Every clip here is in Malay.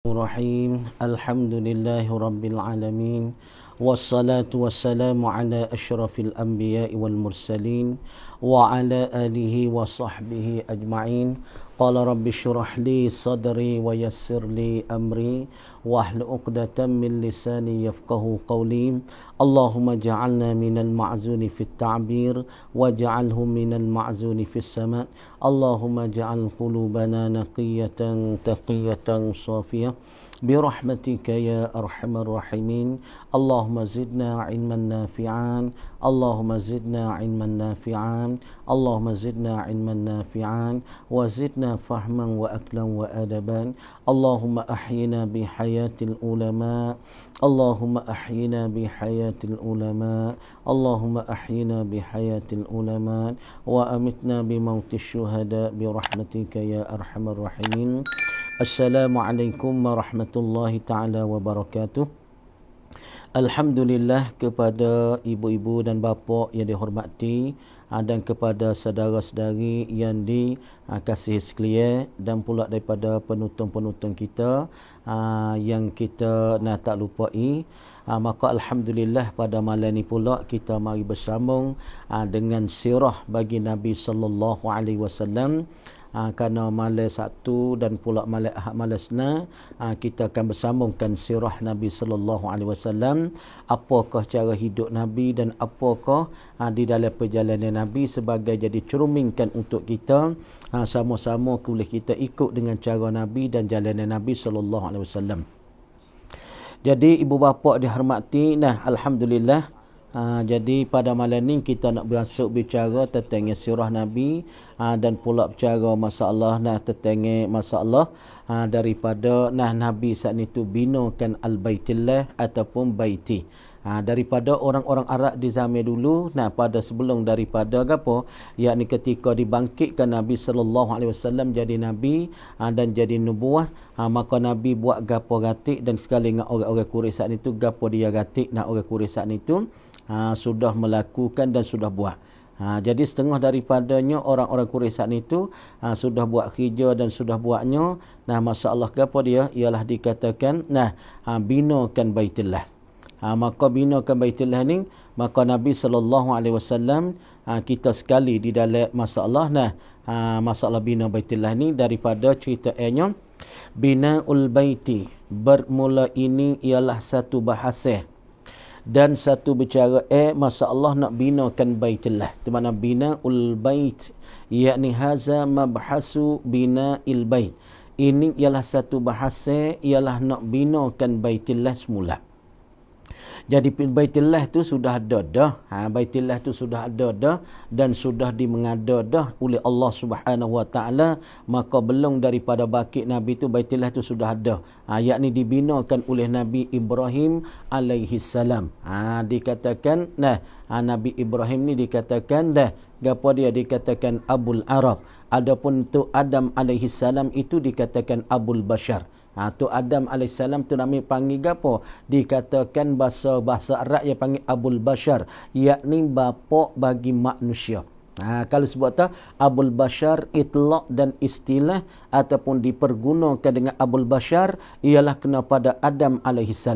Bismillahirrahmanirrahim. Alhamdulillahi rabbil alamin. Wassalatu wassalamu ala asyrafil anbiya'i wal mursalin wa ala alihi wa sahbihi ajma'in. Qala rabbi syrah li sadri wa yassir li amri wahlul 'uqdatam min lisani yafqahu qawli. Allahumma ja'alna minal ma'zuni fit ta'bir waj'alhu minal ma'zuni fis sama'. Allahumma ja'al qulubana naqiyatan taqiyatan safiyah برحمتك يا أرحم الراحمين. اللهم زدنا علما نافعا اللهم زدنا علما نافعا اللهم زدنا علما نافعا وزدنا فهما وأكلا وأدبا. اللهم أحينا بحياة العلماء اللهم أحينا بحياة العلماء اللهم أحينا بحياة العلماء وأمتنا بموت الشهداء برحمتك يا أرحم الراحمين. Assalamualaikum warahmatullahi ta'ala wabarakatuh. Alhamdulillah kepada ibu-ibu dan bapa yang dihormati dan kepada saudara-saudari yang dikasihi sekalian dan pula daripada penonton-penonton kita yang kita nak tak lupai. Maka Alhamdulillah pada malam ni pula kita mari bersambung dengan sirah bagi Nabi sallallahu alaihi wasallam. Kerana malam Sabtu dan pula malam Ahad malam Isnin kita akan bersambungkan sirah Nabi sallallahu alaihi wasallam, apakah cara hidup Nabi dan apakah di dalam perjalanan Nabi sebagai jadi cerminkan untuk kita sama-sama boleh kita ikut dengan cara Nabi dan jalanan Nabi sallallahu alaihi wasallam. Jadi ibu bapa dihormati, alhamdulillah. Jadi pada malam ni kita nak berasuk bicara tentang sirah Nabi dan pula bicara masalah tentang masalah daripada Nabi saat itu binakan al-baitillah ataupun baiti. Daripada orang-orang Arab di zaman dulu, pada sebelum daripada apa, yakni ketika dibangkitkan Nabi sallallahu alaihi wasallam jadi nabi dan jadi nubuah, maka Nabi buat gapo gatik dan sekali dengan orang-orang Quraisy saat itu gapo dia gatik orang Quraisy saat itu sudah melakukan dan sudah buat. Jadi setengah daripadanya orang-orang Quraisy saat itu sudah buat kerja dan sudah buatnya. Masalah gapo dia ialah dikatakan binakan Baitullah. Maka binakan Baitullah ni, maka Nabi sallallahu alaihi wasallam kita sekali di dalam masalah masalah bina Baitullah ni daripada ceritaannya. Binaul baiti bermula ini ialah satu bahasa dan satu bicara masalah nak binakan Baitullah. Di mana binaul bait, yakni haza mabhasu bina'il bait. Ini ialah satu bahasa, ialah nak binakan Baitullah semula. Jadi Baitullah tu sudah ada dah. Baitullah tu sudah ada dah dan sudah dimengada dah oleh Allah Subhanahu Wa Taala. Maka belum daripada bangkit Nabi tu Baitullah tu sudah ada. Yakni dibinakan oleh Nabi Ibrahim alaihi salam. Dikatakan Nabi Ibrahim ni dikatakan gapo dia dikatakan Abul Arab. Adapun tu Adam alaihi salam itu dikatakan Abul Bashar. Tu Adam AS tu namanya panggil gapo? Dikatakan bahasa Arab yang panggil Abul Bashar, yakni bapa bagi manusia. Kalau sebut tu Abul Bashar itlaq dan istilah ataupun dipergunakan dengan Abul Bashar ialah kena pada Adam AS.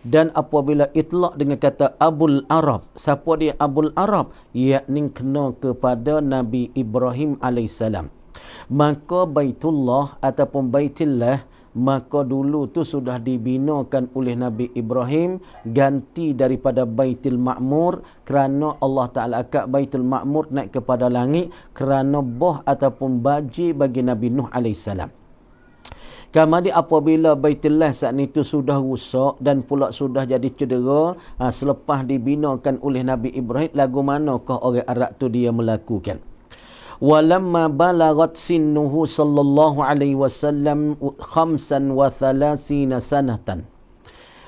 Dan apabila itlaq dengan kata Abul Arab, siapa dia Abul Arab? Yakni kena kepada Nabi Ibrahim AS. Maka Baitullah ataupun Baitillah, maka dulu tu sudah dibinakan oleh Nabi Ibrahim, ganti daripada Baitul Ma'mur kerana Allah Ta'ala akak Baitul Ma'mur naik kepada langit kerana boh ataupun baji bagi Nabi Nuh AS. Kemudian apabila Baitullah saat itu sudah rusak dan pula sudah jadi cedera selepas dibinakan oleh Nabi Ibrahim, lagu manakah orang Arab tu dia melakukan? Walamma balagat sinnuhu sallallahu alaihi wasallam 35 sanatan.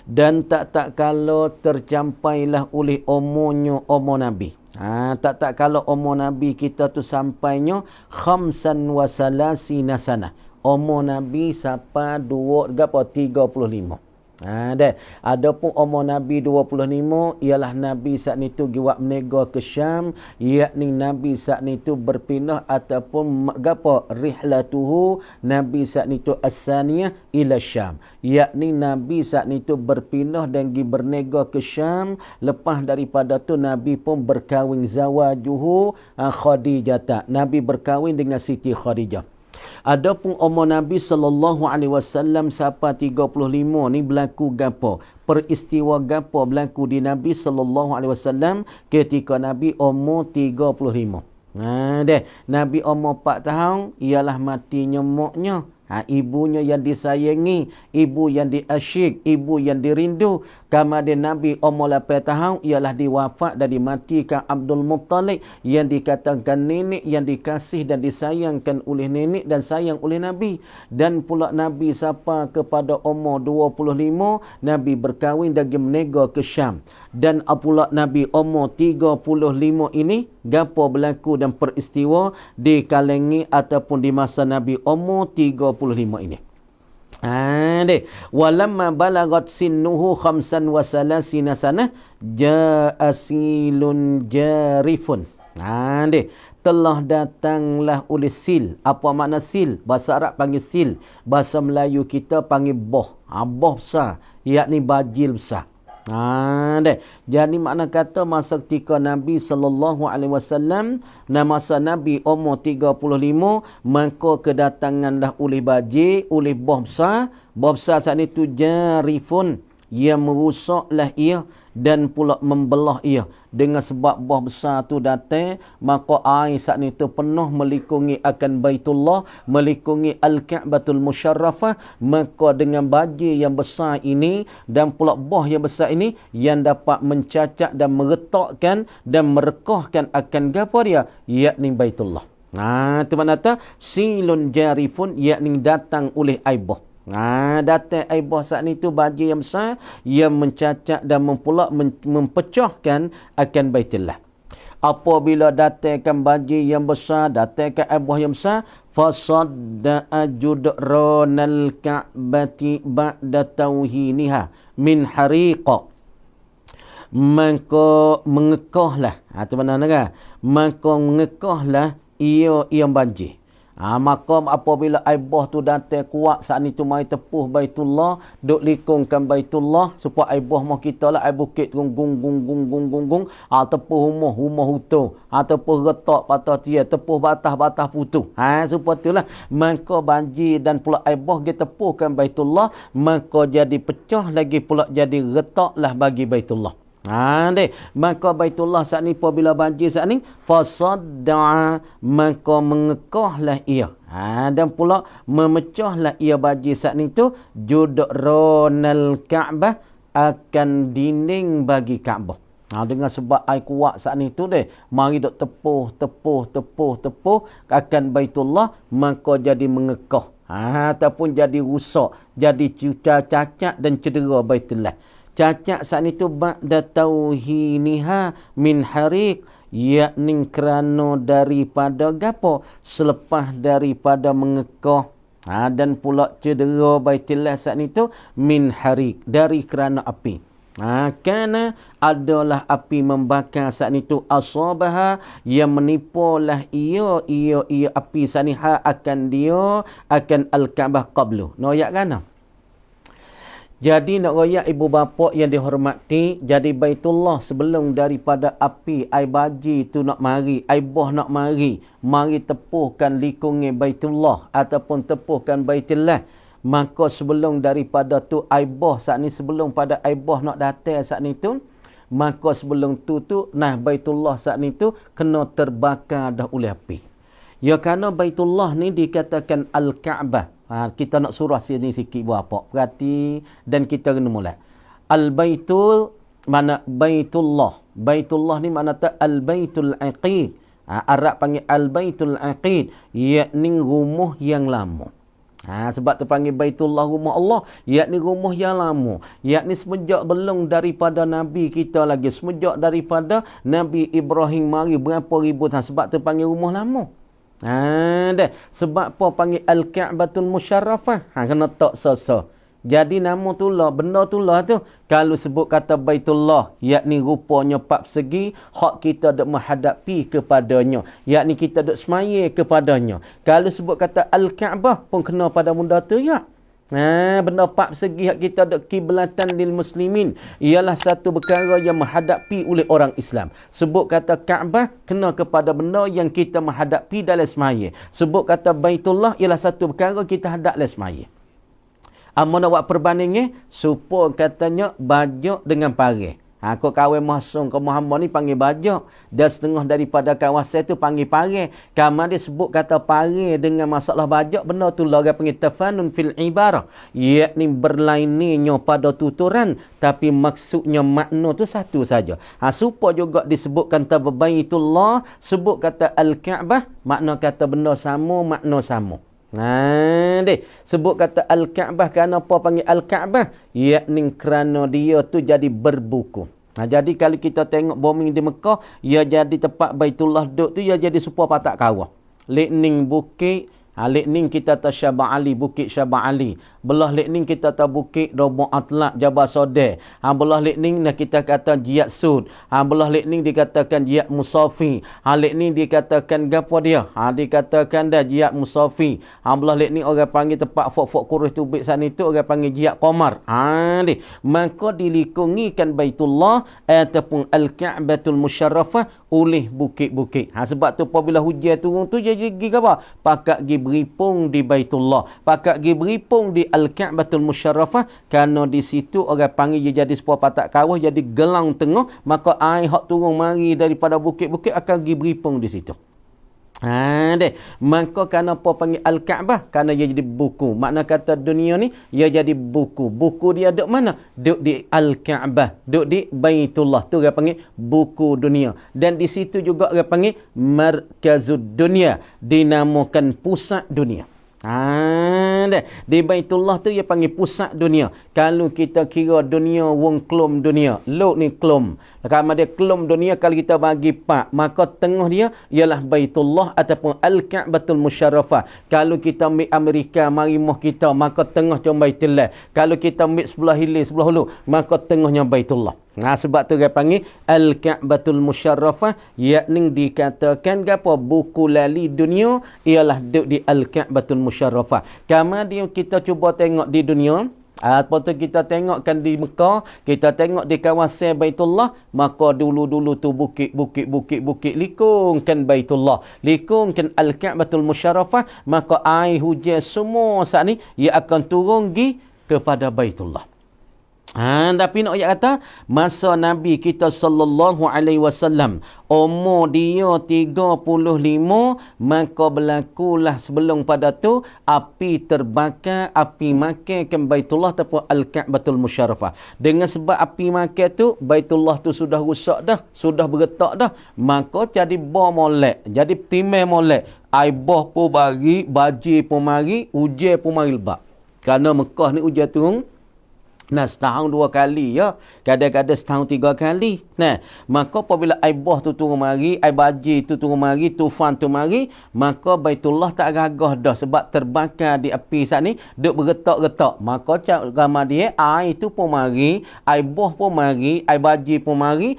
Dan tak kalau tercampailah oleh umur Nabi. Tak kalau umur Nabi kita tu sampainya 35 sanah. Umur Nabi sampai 35. Dah. Adapun umur Nabi 25 ialah Nabi saat itu giwak menega ke Syam, yakni Nabi saat itu berpindah ataupun gapo rihlatuhu Nabi saat itu as-saniyah ila Syam, yakni Nabi saat itu berpindah dan gi bernega ke Syam. Lepas daripada tu Nabi pun berkahwin zawajuhu Khadijah. Nabi berkahwin dengan Siti Khadijah. Adapun umur Nabi sallallahu alaihi wasallam sampai 35 ni berlaku gapo? Peristiwa gapo berlaku di Nabi sallallahu alaihi wasallam ketika Nabi umur 35. Deh, Nabi umur 4 tahun ialah mati nyemuknya. Ibunya yang disayangi, ibu yang diasyik, ibu yang dirindu. Kemudian Nabi umur 8 tahun ialah diwafat dan dimatikan Abdul Muttalib yang dikatakan nenek yang dikasih dan disayangkan oleh nenek dan sayang oleh Nabi. Dan pula Nabi sampai kepada umur 25, Nabi berkahwin dan menega ke Syam. Dan pula Nabi umur 35 ini gapo berlaku dan peristiwa di kalangan ataupun di masa Nabi umur 35 ini. Deh, walamma balagat sinnuhu 35 sanah jaa silun jarifun. Deh, telah datanglah oleh sil. Apa makna sil? Bahasa Arab panggil sil, bahasa Melayu kita panggil boh. Boh besar, yakni bajil besar. Deh. Jadi makna kata masa ketika Nabi sallallahu alaihi wasallam dan masa Nabi umur 35, maka kedatanganlah oleh bajir, oleh boh besar. Boh besar saat itu jarifun, yang merusaklah ia dan pula membelah ia. Dengan sebab boh besar tu datang, maka air saat itu penuh melikungi akan Baitullah, melikungi Al-Ka'batul Musyarrafah. Maka dengan bajir yang besar ini dan pula boh yang besar ini yang dapat mencacak dan meretakkan dan merekahkan akan gapo dia, yakni Baitullah. Itu makna silun jarifun, yakni datang oleh air boh. Datang air bah saat itu bajir yang besar yang mencacak dan mempecahkan akan Baitullah. Apabila datangkan bajir yang besar, datangkan air bah yang besar, fasadda'a judranal ka'bati ba'da tauhiniha min hariqa. Maka mengekahlah, itu mana kan? Maka mengekahlah ia yang banjir. Maka apabila air bah tu datang kuat saat itu mai tepuh Baitullah, duk likungkan Baitullah supaya air bah kita lah air bukit gung tepuh rumah hutu, tepuh retak patah tia, tepuh batah putu. Supaya itulah maka banjir dan pula air bah kita tepuhkan Baitullah, maka jadi pecah lagi pula jadi retaklah bagi Baitullah. Deh, maka Baitullah saat ni apabila banjir saat ni fasadda'a, maka mengekahlah ia. Dan pula memecahlah ia banjir saat ni tu judranal Ka'bah, akan dinding bagi Kaabah. Dengan sebab air kuat saat ni tu deh, mari dok tepuh akan Baitullah, maka jadi mengekah. Ataupun jadi rusak, jadi cacat dan cedera Baitullah. Cacat saat itu ba'da tauhiniha min harik, yakni kerana daripada gapo, selepas daripada mengekah dan pula cedera Baitullah saat itu min harik, dari kerana api. Kerana adalah api membakar saat itu asabaha, yang menipulah ia api saniha akan Al-Ka'bah qablu. Noyak kana? Jadi nak royak ibu bapa yang dihormati, jadi Baitullah sebelum daripada api air bajir tu nak mari, air bah nak mari tepuhkan likungi Baitullah ataupun tepuhkan Baitullah. Maka sebelum daripada tu air bah saat ni, sebelum pada air bah nak datang saat ni tu, maka sebelum tu Baitullah saat ni tu kena terbakar dah oleh api. Ya, kerana Baitullah ni dikatakan Al-Ka'bah. Kita nak surah sini sikit berapa. Perhati dan kita kena mulai. Al-Baitul, mana Baitullah. Baitullah ni makna Al-Baitul Aqid. Arab panggil Al-Baitul Aqid, yakni rumah yang lama. Sebab terpanggil Baitullah, rumah Allah, yakni rumah yang lama. Yakni semenjak belum daripada Nabi kita lagi, semenjak daripada Nabi Ibrahim mari berapa ribu tahun, sebab terpanggil rumah lama. Sebab apa panggil Al-Ka'batul Musyarrafah? Kena tak so-so. Jadi nama tullah, benda tullah tu kalau sebut kata Baitullah, yakni rupanya 4 segi, hak kita dak menghadapi kepadanya, yakni kita dak semaya kepadanya. Kalau sebut kata Al-Kaabah pun kena pada benda tu ya. Benda 4 segi hak kita dak kiblatan lil muslimin ialah satu perkara yang menghadapi oleh orang Islam. Sebut kata Kaabah kena kepada benda yang kita menghadapi dalam semaya. Sebut kata Baitullah ialah satu perkara kita hadap dalam semaya. Amun nak buat perbandingan, supaya katanya bajak dengan parai. Kau kahwin mahsum ke Muhammad ni panggil bajak. Dan setengah daripada kawasan tu panggil parai. Kamar dia sebut kata parai dengan masalah bajak, benda tu lah orang panggil tafanun fil ibarah. Yakni berlainnya pada tuturan, tapi maksudnya makna tu satu saja. Supaya juga disebutkan Baitullah, sebut kata Al-Kaabah, makna kata benda sama, makna sama. Sebut kata Al-Kaabah, kenapa panggil Al-Kaabah? Yakni kerana dia tu jadi berbuku. Jadi kalau kita tengok bumi di Mekah, ia jadi tempat Baitullah duduk tu, ia jadi supaya patak kawah. Lekning bukit, lekning kita tahu Syabah Ali, Bukit Syabah Ali. Belah lekning kita tahu Bukit Robo Atlak, Jabal Sodeh. Belah lekning kita kata Jiat Sud. Belah lekning dikatakan Jiat Musafi. Lekning dikatakan gapo dia? Dikatakan dah Jiat Musafi. Belah lekning orang panggil tempat fok-fok kurus tubik sana itu orang panggil Jiat Qamar. Maka dilikungikan Baitullah ataupun Al-Ka'batul Musyarrafah oleh bukit-bukit. Sebab tu apabila hujan turun tu jadi pergi apa? Pakak pergi beripung di Baitullah. Pakak pergi beripung di Al-Ka'batul Musyarrafah, kerana di situ orang panggil dia jadi sebuah patak kawah, jadi gelang tengah, maka air hak turun mari daripada bukit-bukit akan pergi beripung di situ. Maka kenapa panggil Al-Kaabah? Kerana dia jadi buku. Makna kata dunia ni, dia jadi buku. Buku dia duduk mana? Duduk di Al-Kaabah. Duduk di Baitullah. Tu dia panggil buku dunia. Dan di situ juga dia panggil Markazud Dunia. Dinamakan pusat dunia. Di Baitullah tu dia panggil pusat dunia. Kalau kita kira dunia wong klum dunia, lok ni klum. Kalau dia klum dunia, kalau kita bagi pak, maka tengah dia ialah Baitullah ataupun Al-Ka'batul Musyarrafah. Kalau kita ambil Amerika mari muh kita, maka tengah cuma Baitullah. Kalau kita ambil sebelah hilir sebelah hulu, maka tengahnya Baitullah. Sebab tu dia panggil Al-Ka'batul Musyarrafah, yakni dikatakan apa? Buku lali dunia ialah duduk di Al-Ka'batul Musyarrafah. Kama dia kita cuba tengok di dunia, apa tu kita tengokkan di Mekah, kita tengok di kawasan Baitullah, maka dulu-dulu tu bukit likungkan Baitullah, likungkan Al-Ka'batul Musyarrafah, maka air hujan semua saat ni ia akan turun kepada Baitullah. Tapi nak kata masa Nabi kita sallallahu alaihi wasallam umur dia 35, maka berlakulah sebelum pada tu api terbakar, api makan Baitullah ataupun Al-Ka'batul Musyarrafah. Dengan sebab api makan tu Baitullah tu sudah rusak dah, sudah bergetak dah, maka jadi bom molek, jadi timai molek. Air boh pun bagi, baji pun mari, hujan pun mari lebat. Kerana Mekah ni hujan turun setahun 2 kali ya. Kadang-kadang setahun 3 kali. Maka apabila air boh tu turun mari, air baji tu turun mari, tufan tu mari, maka Baitullah tak gagah dah sebab terbakar di api saat ni, duk bergetak-getak. Maka gambar dia air tu pun mari, air boh pun mari, air baji pun mari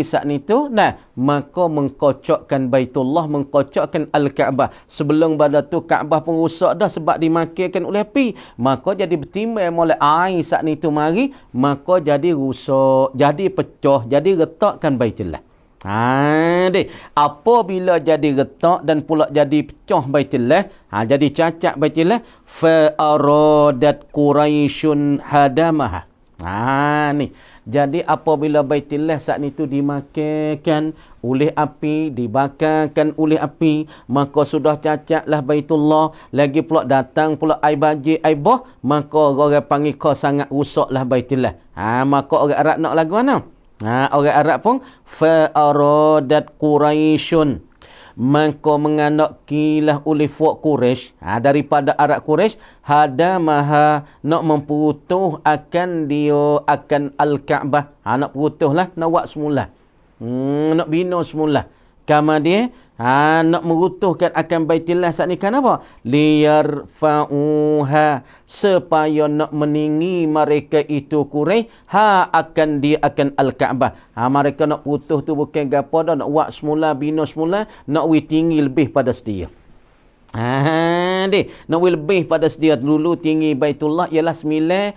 saat ni tu. Maka mengkocokkan Baitullah, mengkocokkan Al-Kaabah. Sebelum pada tu Kaabah pun rusak dah sebab dimakankan oleh api. Maka jadi bertimbang oleh air saat ni tu mari, maka jadi rusak, jadi pecah, jadi retakkan Baitullah. Apabila jadi retak dan pula jadi pecah Baitullah, jadi cacat Baitullah, fa aradat Quraisyun hadamaha. Jadi apabila Baitullah saat itu dimakankan oleh api, dibakarkan oleh api, maka sudah cacatlah Baitullah. Lagi pula datang pula air baji, air boh, maka orang panggil kau sangat rusaklah Baitullah. Maka orang Arab nak lagu mana? Orang Arab pun fa aradat Quraisyun, maka menganakkilah oleh fuak Quraisy, daripada Arab Quraisy, hadamaha, nak memputuh akan dia, akan Al-Kaabah. Nak putuhlah, nak buat semula, nak bina semula. Kemudian nak merutuhkan akan Baitullah saat ni kan apa? Liyarfa'uha, supaya nak meninggi mereka itu Quraisy akan dia akan Al-Kaabah. Mereka nak putus tu bukan gapo dah, nak buat semula, bina semula, nak tinggi lebih pada sedia. Nak lebih pada sedia. Dulu tinggi Baitullah ialah 9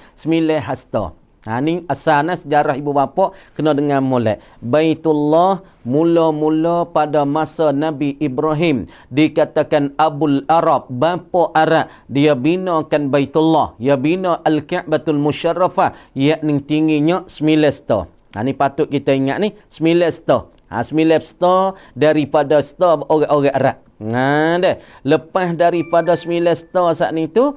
hasta. Ni asalnya sejarah ibu bapa kena dengan molek. Baitullah mula-mula pada masa Nabi Ibrahim dikatakan Abul Arab, bapa Arab. Dia binakan Baitullah, dia bina Al-Ka'batul Musyarrafah, yakni tingginya 9 hasta. Ni patut kita ingat ni 9 hasta. 9 hasta daripada hasta orang-orang Arab. Lepas daripada 9 hasta saat ni tu,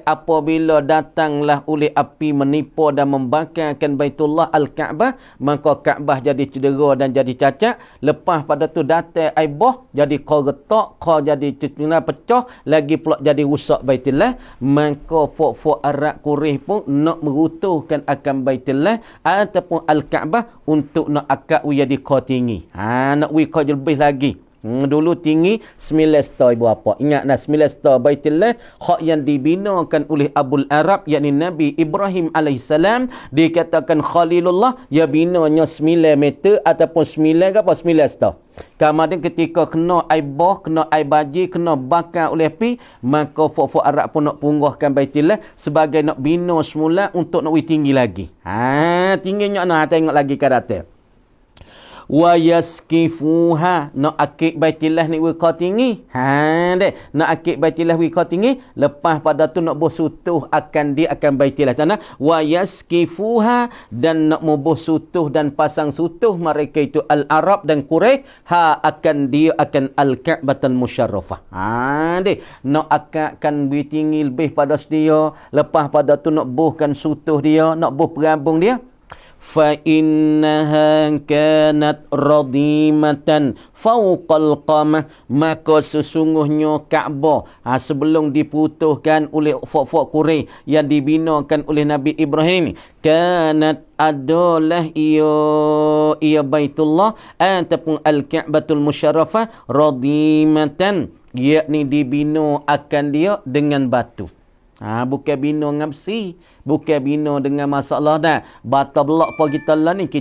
apabila datanglah oleh api menipu dan membakarkan Baitullah Al-Kaabah, maka Kaabah jadi cedera dan jadi cacat. Lepas pada tu datang aibah, jadi kau retak, kau jadi pecah, lagi pula jadi rusak Baitullah. Maka fok-fok Arab Quraisy pun nak merutuhkan akan Baitullah ataupun Al-Kaabah untuk nak akak jadi kau tinggi. Nak kau lebih lagi. Dulu tinggi 9 hasta ibu bapa. Ingat dah 9 hasta Baitullah hak yang dibinakan oleh Abul Arab, yakni Nabi Ibrahim alaihissalam, dikatakan Khalilullah, ya binanya 9 meter ataupun 9 hasta. Kemudian ketika kena aibah, kena aibaji, kena bakar oleh api, maka fok-fok Arab pun nak punggahkan Baitullah sebagai nak bina semula untuk nak tinggi lagi. Tingginya nak tengok lagi ke atas. Wa yaskifuha, nak akik Baitullah ni wika tinggi. Nak akik Baitullah wika tinggi, lepas pada tu nak bersutuh akan dia akan Baitullah tanah. Wa yaskifuha, dan nak bersutuh dan pasang sutuh mereka itu Al-Arab dan Quraisy akan dia akan Al-Ka'batul Musyarrafah. Nak akakkan tinggi lebih pada dia, lepas pada tu nak buhkan sutuh dia, nak buh perabung dia. فَإِنَّهَا كَانَتْ رَضِيمَةً فَوْقَ الْقَامَةِ, maka sesungguhnya Kaabah sebelum diputuhkan oleh fok-fok Quraisy yang dibinakan oleh Nabi Ibrahim, kanat adalah ia Baitullah ataupun Al-Ka'batul Musyarrafah radimatan, yakni dibina akan dia dengan batu. Bukan bina dengan besi, bukan bina dengan masalah dah. Bata belak apa kita lah ni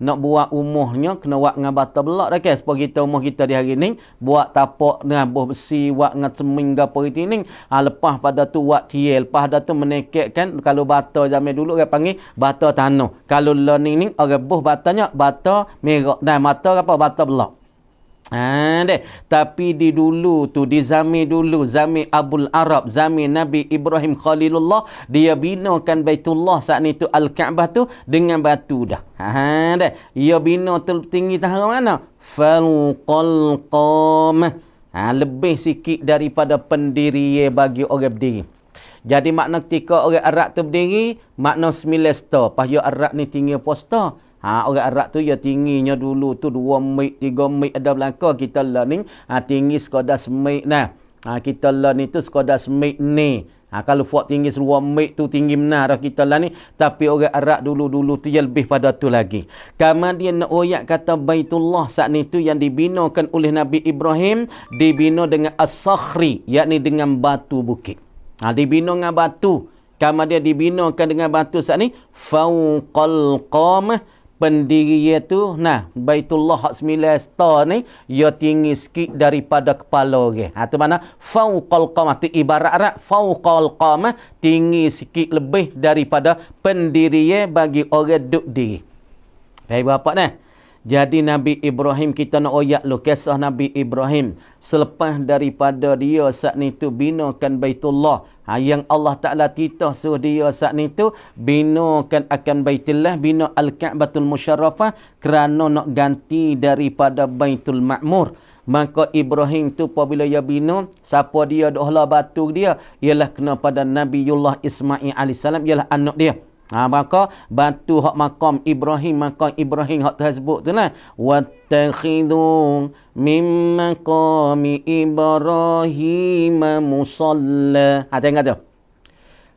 nak buat umurnya kena buat dengan bata belak dah kan. Sebab kita umur kita di hari ni buat tapak dengan besi, buat dengan seming ke apa itu ni. Lepas pada tu buat tiel, lepas pada tu menekekkan. Kalau bata zaman dulu orang panggil bata tanah. Kalau learning ni orang buh batanya bata merah. Dan mata apa bata belak. Tapi di dulu tu, di zaman dulu, zaman Abul Arab, zaman Nabi Ibrahim Khalilullah, dia binakan Baitullah saat ni tu Al-Kaabah tu dengan batu dah. Dia bina tinggi tahap mana? Falqal qamah. Lebih sikit daripada pendiri bagi orang berdiri. Jadi makna ketika orang Arab tu berdiri, makna 9 hasta. Pahaya Arab ni tinggi posta. Orang Arab tu ya tingginya dulu tu 2 mik, 3 mik ada belaka. Kita lah ni tinggi sekadar semik nah. Kita lah ni tu sekadar semik ni. Kalau buat tinggi 2 mik tu tinggi benar kita lah ni. Tapi orang Arab dulu-dulu tu ya lebih pada tu lagi. Kemudian nak oyak kata Baitullah saat ni tu yang dibinakan oleh Nabi Ibrahim, dibina dengan as-sakhri, yakni dengan batu bukit. Dibina dengan batu. Kemudian dibinakan dengan batu saat ni fauqal qamah, pendiri tu Baitullah hak 9 hasta ni ia tinggi sikit daripada kepala orang. Tu mana fauqal qamah tu ibarat Arab, fauqal qamah tinggi sikit lebih daripada pendiri bagi orang duduk diri. Baik berapa nah? Jadi Nabi Ibrahim, kita nak oyak lu kisah Nabi Ibrahim selepas daripada dia saat ni tu binakan Baitullah. Yang Allah Ta'ala titah suruh dia saat ni tu binakan akan Baitullah, bina Al-Ka'batul Musyarrafah kerana nak ganti daripada Baitul Ma'mur. Maka Ibrahim tu apabila dia bina, siapa dia dohlah batu dia ialah kena pada Nabiullah Ismail alaihissalam, ialah anak dia. Maka batu hak makam Ibrahim hak tersebut tu lah, wattakhidhu mim maqami Ibrahim musalla. Tengok tu.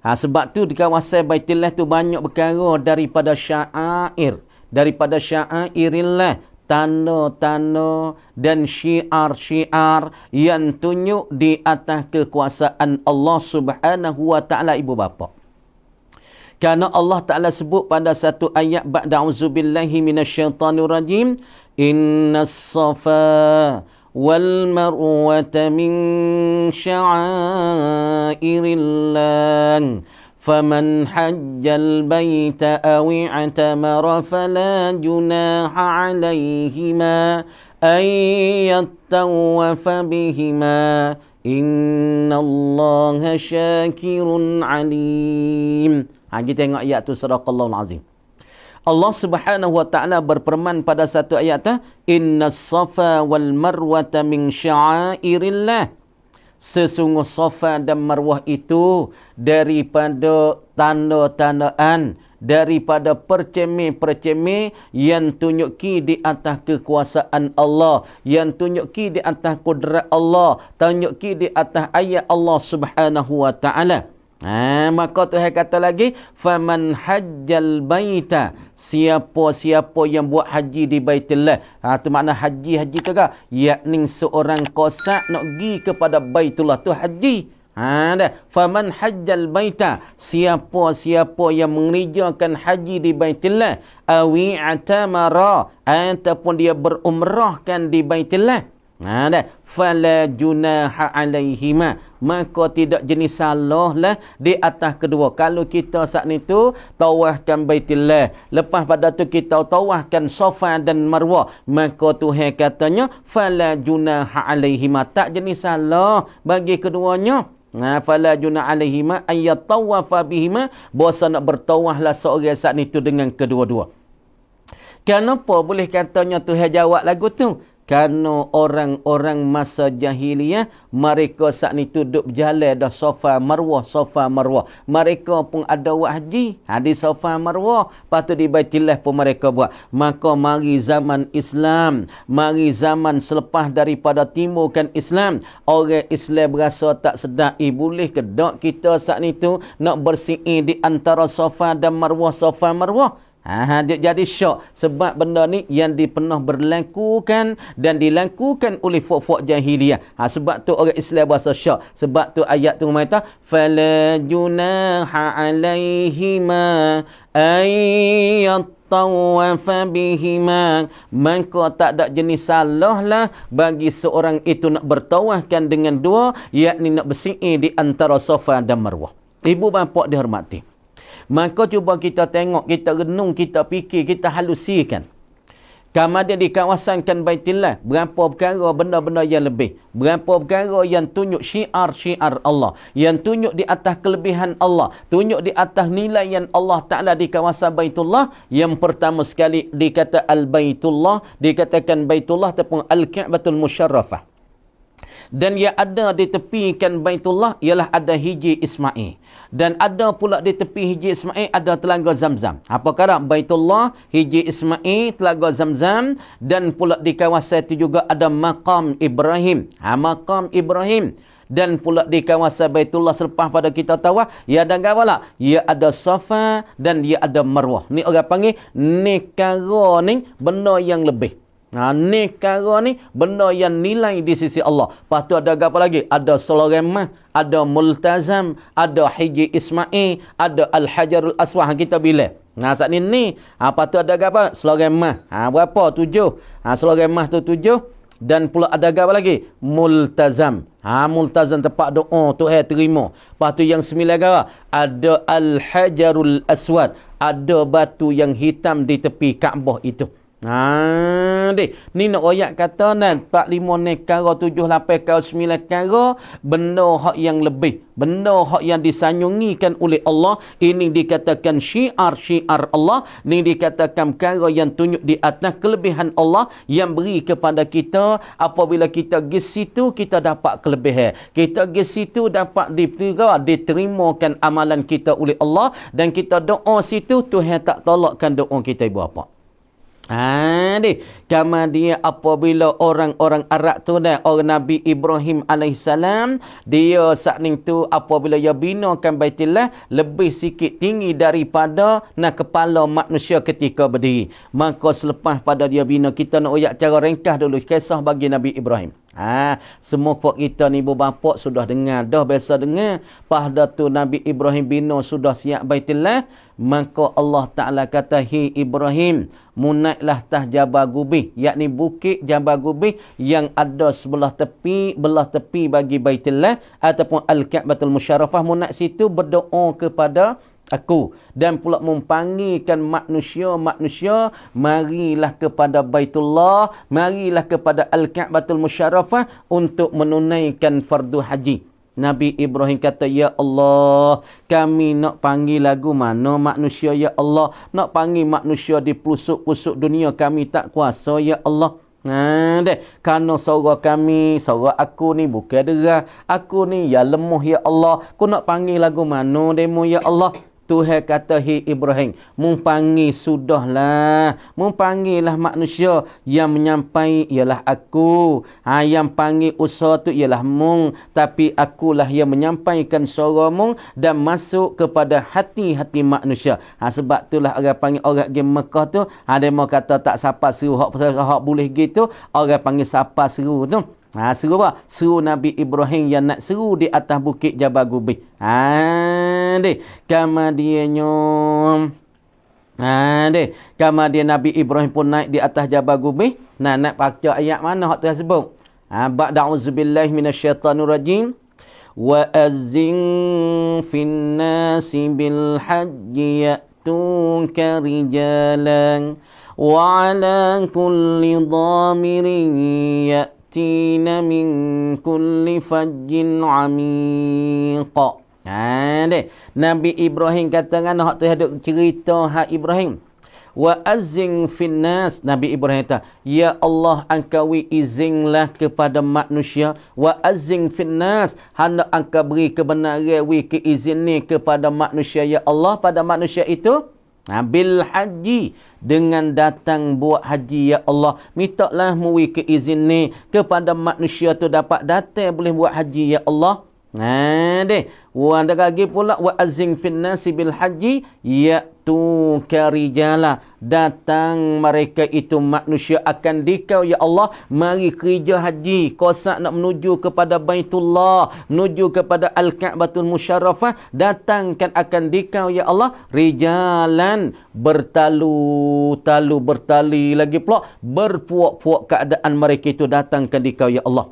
Sebab tu di kawasan Baitullah tu banyak perkara daripada syair, daripada syairillah, tanda-tanda dan syiar-syiar yang tunjuk di atas kekuasaan Allah Subhanahu wa taala, ibu bapa. Kerana Allah Ta'ala sebut pada satu ayat, ba'da auzubillahi minasyaitanir rajim, innas safa wal marwata min sya'airillah faman hajjal baita aw i'tamara fala junaha alaihima ay yattawafa bihima innallaha syakirun alim. Kita tengok ayat tu, sadaqallahul azim. Allah Subhanahu wa taala berfirman pada satu ayat tu, innas safa wal marwata min sya'airillah. Sesungguh Safa dan Marwah itu daripada tanda-tandaan, daripada percemeh-percemeh yang tunjuki di atas kekuasaan Allah, yang tunjuki di atas kudrat Allah, tunjuki di atas ayat Allah Subhanahu wa taala. Maka Tuhan kata lagi, faman hajjal baita, siapa-siapa yang buat haji di Baitullah. Tu makna haji tu ke? Yakni seorang kosak nak pergi kepada Baitullah tu haji. Faman hajjal baita, siapa-siapa yang mengerjakan haji di Baitullah, awi atamara, ataupun dia berumrahkan di Baitullah, fala junaha alaihima, maka tidak jenis salah lah di atas kedua. Kalau kita saat ni tu tawafkan Baitullah, lepas pada tu kita tawafkan Safa dan Marwah, maka Tuhan katanya fala junaha alaihima, tak jenis salah bagi keduanya. Fala junaha alaihima ayat tawafa bihima, bahasa nak bertawaflah seorang saat ni tu dengan kedua-dua. Kenapa boleh katanya Tuhan jawab lagu tu? Kerana orang-orang masa jahiliyah, mereka saat ni duduk berjalan dah Safa Marwah, Safa Marwah. Mereka pun ada buat haji, di Safa Marwah. Lepas tu di Baitullah pun mereka buat. Maka mari zaman Islam, mari zaman selepas daripada timurkan Islam, orang Islam berasa tak sedap. Boleh ke tak kita saat ni tu nak bersihin di antara Safa dan Marwah, Safa Marwah? Dia jadi syok sebab benda ni yang pernah berlakukan dan dilakukan oleh folk-folk jahiliyah. Sebab tu orang Islam berasa syok. Sebab tu ayat tu mengata fala junaha alaihima ayyat tawafa bihima, maka tak ada jenis salah lah bagi seorang itu nak bertawafkan dengan dua, yakni nak bersihin di antara Safa dan Marwah. Ibu bapa dihormati, maka cuba kita tengok, kita renung, kita fikir, kita halusikan. Kemudian di kawasan Baitullah, berapa perkara benda-benda yang lebih. Berapa perkara yang tunjuk syiar-syiar Allah. Yang tunjuk di atas kelebihan Allah. Tunjuk di atas nilai yang Allah Ta'ala di kawasan Baitullah. Yang pertama sekali dikata Al-Baitullah, dikatakan Baitullah ataupun Al-Ka'batul Musyarrafah. Dan yang ada di tepi Baitullah ialah ada Hijri Ismail. Dan ada pula di tepi Hijri Ismail ada Telaga Zamzam. Apa kata Baitullah, Hijri Ismail, Telaga Zamzam, dan pula di kawasan itu juga ada Maqam Ibrahim. Maqam Ibrahim. Dan pula di kawasan Baitullah selepas pada kita tawaf, ia ada apa lah? Ia ada Safa dan ia ada Marwah. Ni orang panggil nekara ni benda yang lebih. Nekara ni benda yang nilai di sisi Allah. Lepas tu ada apa lagi? Ada Sulaimah, ada Multazam, ada Hijri Ismail, ada Al-Hajarul Aswad kita bila. Saat ni. Lepas tu ada apa? Sulaimah. Berapa? 7. Sulaimah tu 7. Dan pula ada apa lagi? Multazam. Multazam tempat doa Tuhan terima. Lepas tu yang 9 gara. Ada Al-Hajarul Aswad. Ada batu yang hitam di tepi Kaabah itu. Ni nak royak kata 4, 5 nekara, 7, 8 kara, 9 kara, benda hak yang lebih, benda hak yang disanyungikan oleh Allah. Ini dikatakan syiar-syiar Allah. Ini dikatakan perkara yang tunjuk di atas kelebihan Allah yang beri kepada kita. Apabila kita pergi situ, kita dapat kelebihan. Kita pergi situ dapat diterimakan amalan kita oleh Allah. Dan kita doa situ, Tuhan tak tolakkan doa kita, ibu bapa. Kama dia apabila orang-orang Arab tu dah, orang Nabi Ibrahim alaihissalam, dia sakning tu apabila dia binakan Baitullah lebih sikit tinggi daripada kepala manusia ketika berdiri. Maka selepas pada dia bina, kita nak uyak cara ringkas dulu kisah bagi Nabi Ibrahim. Semua pok kita ni ibu bapa sudah dengar dah, biasa dengar. Pada tu Nabi Ibrahim bina sudah siap Baitullah, maka Allah Taala kata, "Hi Ibrahim, munaiklah tah Jabal Gubih," yakni bukit Jabal Gubih yang ada belah tepi bagi Baitullah ataupun Al-Ka'batul Musyarrafah. Munaik situ berdoa kepada aku dan pula mempanggilkan manusia, marilah kepada Baitullah, marilah kepada Al-Ka'batul Musyarrafah untuk menunaikan fardu haji. Nabi Ibrahim kata, "Ya Allah, kami nak panggil lagu mana manusia, ya Allah. Nak panggil manusia di pelosok-pelosok dunia, kami tak kuasa, ya Allah." Kerana suara kami, suara aku ni bukan derah. Aku ni ya lemah, ya Allah. Aku nak panggil lagu mana demo, ya Allah. Tuhan kata, "Hi Ibrahim, mung panggil sudahlah. Mung panggillah manusia, yang menyampai ialah aku. Yang panggil usaha tu ialah mung, tapi akulah yang menyampaikan suara mung dan masuk kepada hati-hati manusia." Sebab itulah orang panggil orang pergi Mekah tu, ada mau kata tak siapa seru hak boleh gitu, orang panggil siapa seru tu. Seru apa? Seru Nabi Ibrahim yang nak seru di atas bukit Jabal Gubih. Kemudiannya kemudian Nabi Ibrahim pun naik di atas Jabal Gubih. Nak baca ayat mana hak tu sebut? Ba'da auzubillahi minasyaitanir rajim. Wa azzin fin nasi bil hajji ya'tuka rijalan wa ala kulli dhamirin ya'tina min kulli fajjin 'amiq. Nabi Ibrahim kata kan hak tu ada cerita hak Ibrahim. Wa azzin finnas, Nabi Ibrahim kata, "Ya Allah, engkau izinlah kepada manusia. Wa azzin finnas, hendak engkau beri kebenaran, keizin ni kepada manusia, ya Allah, pada manusia itu bil haji, dengan datang buat haji, ya Allah. Mintalah muwi keizin ni kepada manusia tu dapat datang boleh buat haji, ya Allah." Wa ada lagi pula, wa azzin finnasi bil haji ya'tuka rijala, datang mereka itu manusia akan dikau, ya Allah, mari kerja haji, kosak nak menuju kepada Baitullah, menuju kepada Al-Ka'batul Musyarrafah, datangkan akan dikau, ya Allah, rijalan, bertali lagi pula, berpuak-puak keadaan mereka itu datangkan dikau, ya Allah.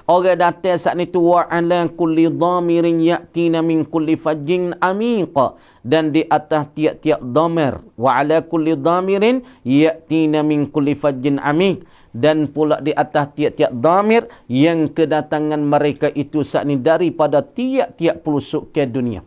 Orang datang saat ni tu, wa ala kulli dhamirin ya'tina min kulli fajjin amiqa, dan di atas tiap-tiap dhamir, wa ala kulli dhamirin ya'tina min kulli fajjin amiq, dan pula di atas tiap-tiap dhamir yang kedatangan mereka itu saat ni daripada tiap-tiap pelosok ke dunia.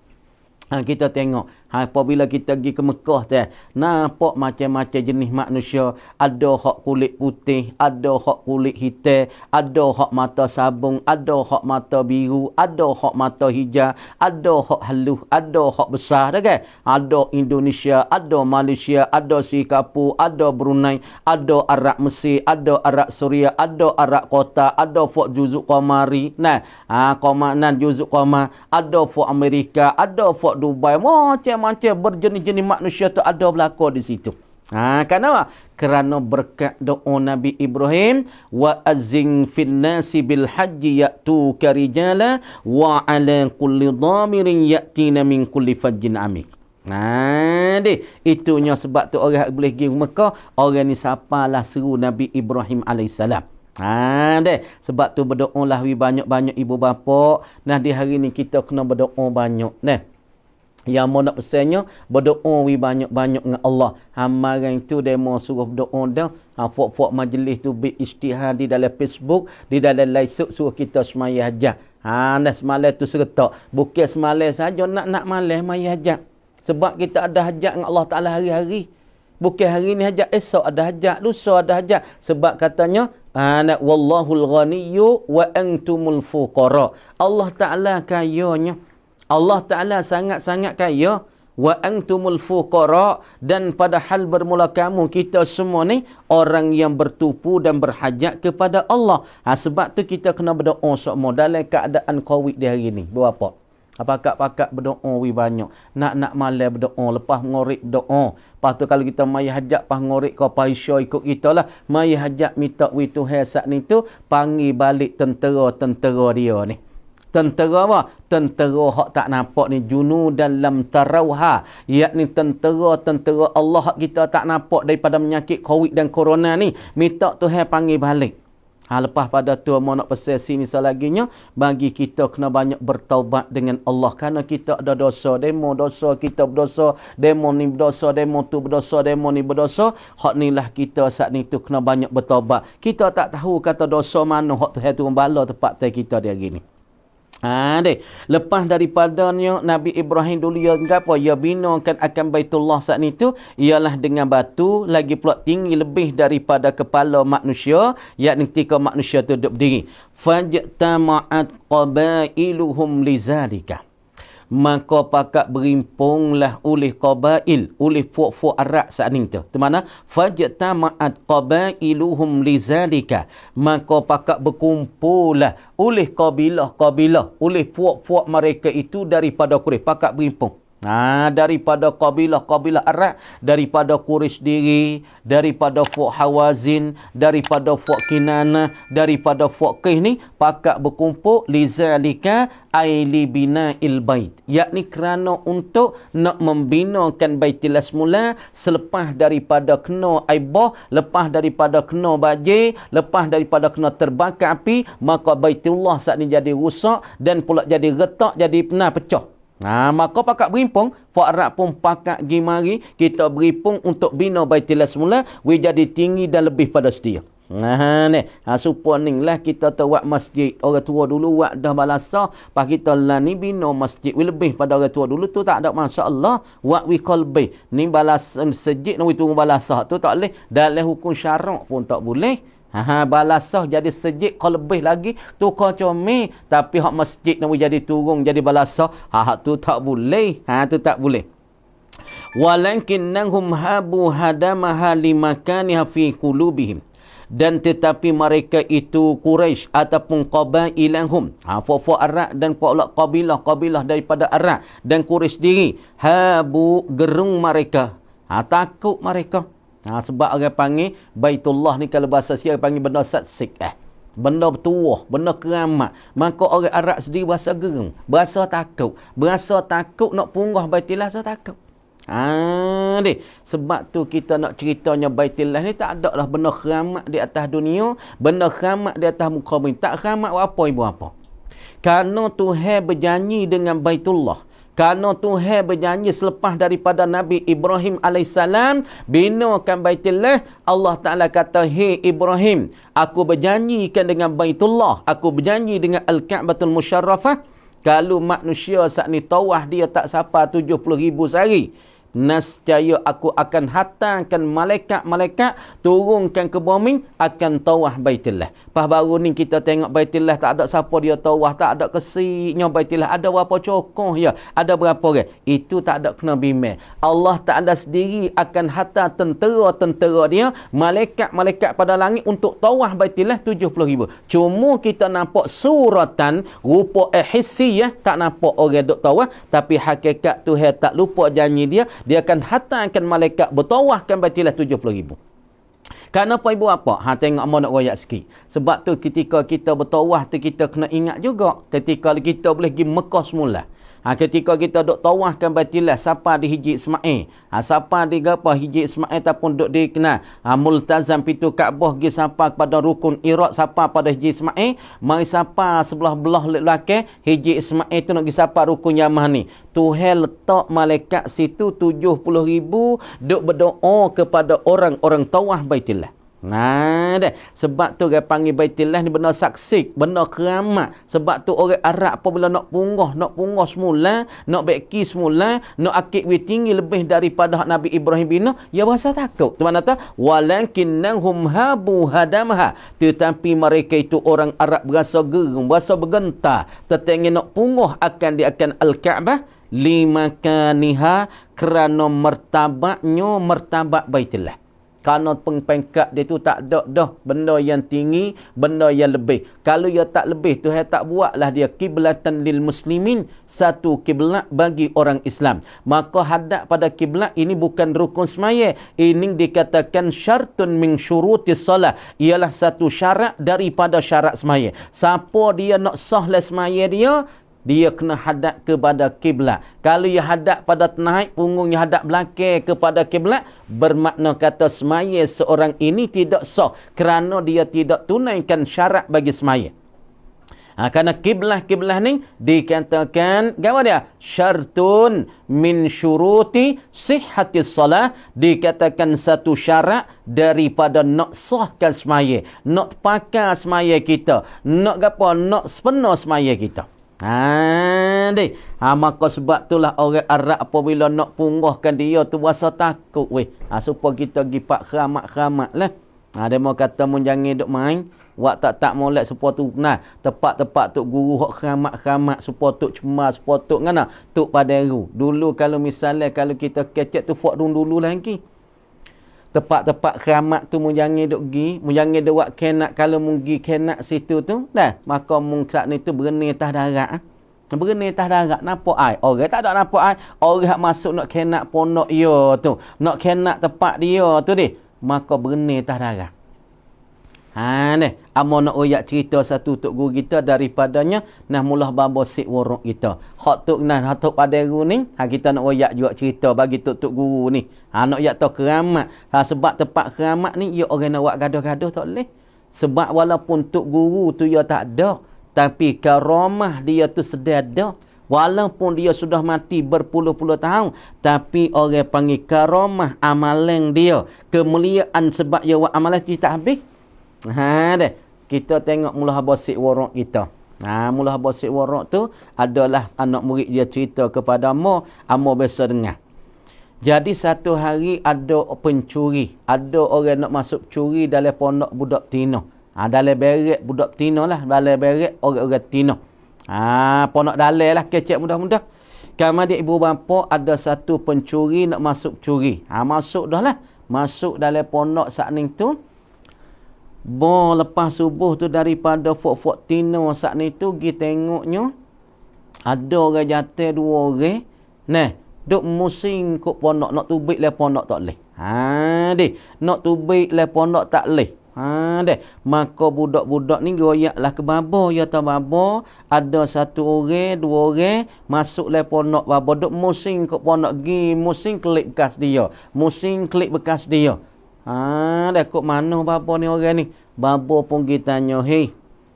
Kita tengok apabila kita pergi ke Mekah tu, nampak macam-macam jenis manusia. Ada hak kulit putih, ada hak kulit hitam, ada hak mata sabung, ada hak mata biru, ada hak mata hijau, ada hak halus, ada hak besar dah kan. Ada Indonesia, ada Malaysia, ada Singapura, ada Brunei, ada Arab Mesir, ada Arab Suria, ada Arab Kota, ada fok juzuk Qamari. Komanan juzuk Qamar, ada fok Amerika, ada fok Dubai, macam-macam berjenis-jenis manusia tu ada berlaku di situ. Kenapa? Kerana berkat doa Nabi Ibrahim, wa azzin fin nasi bil haji ya'tuka rijala wa ala kulli dhamirin ya'tina min kulli fajjin amiq. Itunya sebab tu orang boleh pergi ke Mekah, orang ni siapalah seru Nabi Ibrahim alaihissalam. Sebab tu berdoalah banyak-banyak ibu bapa. Di hari ni kita kena berdoa banyak. Yang mau nak pesannya, berdoa banyak-banyak dengan Allah. Hamaran tu dia mau suruh berdoa dah. Fok-fok majlis tu ijtihad di dalam Facebook, di dalam live suruh kita semaya hajat. Semalam tu serta. Bukan semalam saja nak malam maya hajat. Sebab kita ada hajat dengan Allah Ta'ala hari-hari. Bukan hari ni hajat, esok ada hajat, lusa ada hajat. Sebab katanya, wallahul ghaniyyu wa antumul fuqara. Allah Ta'ala kayanya. Allah Ta'ala sangat-sangat kaya. wa antumul fuqara, dan padahal bermula kamu kita semua ni orang yang bertupu dan berhajat kepada Allah. Sebab tu kita kena berdoa semua dalam keadaan Covid di hari ni. Berapa? Pakak-pakak berdoa banyak. Nak malam berdoa, lepas ngorek berdoa. Lepas tu kalau kita mai hajat pas ngorek kau pai syau ikut kita lah. Mai hajat minta Tuhan saat ni tu panggil balik tentera dia ni. Tentera apa? Tentera hak tak nampak ni, junudan lam tarauha, yakni tentera Allah hak kita tak nampak daripada penyakit Covid dan Corona ni. Minta Tuhan panggil balik. Lepas pada tu mau nak pesan sini selaginya, bagi kita kena banyak bertaubat dengan Allah, kerana kita ada dosa, kita berdosa, demo ni berdosa, demo tu berdosa, demo ni berdosa. Hak ni lah kita saat ni tu kena banyak bertaubat. Kita tak tahu kata dosa mana hak Tuhan tu bala tempat kita dia gini. Lepas daripadanya Nabi Ibrahim dulu ya apa? Ya binakan akan Baitullah saat ni tu ialah dengan batu lagi pula tinggi lebih daripada kepala manusia, yakni ketika manusia tu duduk berdiri. Fajtama'at qabailuhum lizalika, maka pakak berimpunglah oleh qabail, oleh puak-puak Arab saat ni tu. Di mana fajtama'at qabailuhum lizalika, maka pakak berkumpullah oleh kabilah-kabilah, oleh puak-puak mereka itu daripada Quraisy, pakak berimpung. Daripada kabilah-kabilah Arab, daripada Quraisy diri, daripada Fuq Hawazin, daripada Fuq Kinana, daripada Fuq Qih ni pakak berkumpul lizalika aili bina'il bait, yakni kerana untuk nak membinakan Baitillah semula selepas daripada kena aibah, lepas daripada kena banjir, lepas daripada kena terbakar api, maka Baitullah saat ni jadi rusak dan pula jadi retak, jadi pecah. Maka pakak berimpung, Pak Arab pun pakak pergi mari, kita berimpung untuk bina Baitillah semula, jadi tinggi dan lebih pada sedia. Supaya ni lah kita buat masjid. Orang tua dulu buat dah balasah, pas kita lah ni bina masjid lebih pada orang tua dulu tu tak ada, masya-Allah. What we call bay ni balas masjid ni tunggu balasah tu tak boleh, dalam hukum syarak pun tak boleh. Balasah jadi sejid kau lebih lagi tu kau comel, tapi hak masjid nak jadi turun jadi balasah, tu tak boleh. Tu tak boleh. Walakinnahum habu hadamaha limakaniha fi qulubihim, dan tetapi mereka itu Quraisy ataupun qabailahum, fuq Arab dan pula kabilah-kabilah daripada Arab dan Quraisy diri, habu gerung mereka, takut mereka. Sebab orang panggil Baitullah ni kalau bahasa Siap panggil benda satsik, benda bertuah, benda keramat. Maka orang Arab sendiri berasa gerung, berasa takut nak punggah Baitullah, saya takut. Sebab tu kita nak ceritanya Baitullah ni tak ada lah benda keramat di atas dunia, benda keramat di atas muka bumi. Tak keramat apa ibu apa. Kerana Tuhan berjanji dengan Baitullah, kerana Tuhan berjanji selepas daripada Nabi Ibrahim AS binakan Baitullah, Allah Ta'ala kata, "Hei Ibrahim, aku berjanjikan dengan Baitullah, aku berjanji dengan Al-Ka'batul Musyarrafah, kalau manusia saat ni tawaf dia tak sampai 70,000 sehari, nescaya aku akan hantarkan malaikat-malaikat turunkan ke bumi akan tawaf Baitullah." Pas baru ni kita tengok Baitullah tak ada siapa dia tawaf, tak ada kesiknya Baitullah, ada berapa cokoh ya, ada berapa orang. Itu tak ada kena bimbang. Allah Ta'ala sendiri akan hantar tentera-tentera dia, malaikat-malaikat pada langit untuk tawaf Baitullah 70,000. Cuma kita nampak suratan, rupa hissiyah, tak nampak orang duk tawaf, tapi hakikat Tuhan tak lupa janji dia akan hantarkan malaikat bertawafkan Baitullah 70,000. Kenapa ibu apa? Tengok mau nak royak sikit. Sebab tu ketika kita bertawaf tu kita kena ingat juga ketika kita boleh pergi Mekah semula. Ketika kita duk tawafkan Baitullah sampai di Hijri Ismail, sampai di apa Hijri Ismail ataupun duk di kena multazam pintu Kaabah pergi sampai kepada rukun Iraq, sampai pada Hijri Ismail, mari sampai sebelah belah belakang Hijri Ismail tu nak pergi sampai rukun Yamah ni. Tuhan letak malaikat situ 70,000 duk berdoa kepada orang-orang tawaf Baitullah. Sebab tu orang panggil Baitullah ni benda saksik, benda keramat. Sebab tu orang Arab apabila nak punggah semula, nak beki semula, nak akik tinggi lebih daripada Nabi Ibrahim bina, ya berasa takut. Tu mana tu? Walakinnahum habu hadamaha, tetapi mereka itu orang Arab berasa gerung, berasa bergentar, tetengah nak punggah akan Al-Kaabah, limakaniha, kerana martabat Baitullah. Kerana pengpengkat dia tu tak ada dah benda yang tinggi, benda yang lebih. Kalau dia tak lebih, Tuhan tak buatlah dia kiblatan lil muslimin, satu kiblat bagi orang Islam. Maka hadap pada kiblat ini bukan rukun semaya. Ini dikatakan syartun min syurutis salah. Ialah satu syarat daripada syarat semaya. Siapa dia nak sahlah semaya dia kena hadap kepada kiblat. Kalau dia hadap pada naik, punggungnya hadap belakang kepada kiblat, bermakna kata semaya seorang ini tidak sah kerana dia tidak tunaikan syarat bagi semaya. Kerana kiblah ni dikatakan apa dia? Syartun min syuruti sihhatis salah, dikatakan satu syarat daripada nak sahkan semaya, nak pakai semaya kita, nak apa? Nak sepenuh semaya kita. Maka sebab itulah orang Arab apabila nak punggahkan dia tu rasa takut supaya kita pergi pak keramat lah. Dia mau kata mun jangan duk main, wak tak molek supaya tu tepat tok guru hok keramat supaya tok cemas, supaya tok ngana tok paderu. Dulu kalau misalnya kalau kita kecek tu fok dulu lagi. Tepat keramat tu mu jangan duk gi, mu jangan duk buat kenak. Kalau mu gi kenak situ tu dah, maka mu saat ni tu berani atas darat. Berani atas darat nampak ai. Orang tak ada nampak ai. Orang masuk nak kenak pondok dia tu, nak kenak tempat dia tu deh, maka berani atas darat. Ni amo nak oyak cerita satu tok guru kita daripadanya nah mulah babo sik warok kita. Hak tok tok paderu ni, kita nak oyak juga cerita bagi tok guru ni. Nak oyak tahu keramat. Sebab tempat keramat ni dia orang nak buat gaduh-gaduh tak boleh. Sebab walaupun tok guru tu dia tak ada, tapi karamah dia tu sedia ada. Walaupun dia sudah mati berpuluh-puluh tahun, tapi orang panggil karamah amalan dia, kemuliaan sebab dia buat amalan dia tak habis. Kita tengok Mullah Basik Warok kita. Mullah Basik Warok tu adalah anak murid dia cerita kepada Amo biasa dengar. Jadi satu hari ada pencuri, ada orang nak masuk curi dalam pondok budak Tino. Dalam beret budak Tino lah, dalam beret orang-orang Tino. Pondok dalam lah kecek mudah-mudah. Kemudian ibu bapa ada satu pencuri nak masuk curi. Masuk dah lah. Masuk dalam pondok saat ni tu. Lepas subuh tu daripada fok-fok Tino saat ni tu pergi tengoknya ada orang jatuh dua orang. Duk musing kok pondok, nak tubik le pondok tak leh. Nak tubik le pondok tak leh. Maka budak-budak ni goyaklah ke babo, ya ta babo, ada satu orang, dua orang masuk le pondok babo duk musing kok pondok gi, musing klik bekas dia. Musing klik bekas dia. Kok mana babo ni orang ni? Babo pun kita tanya,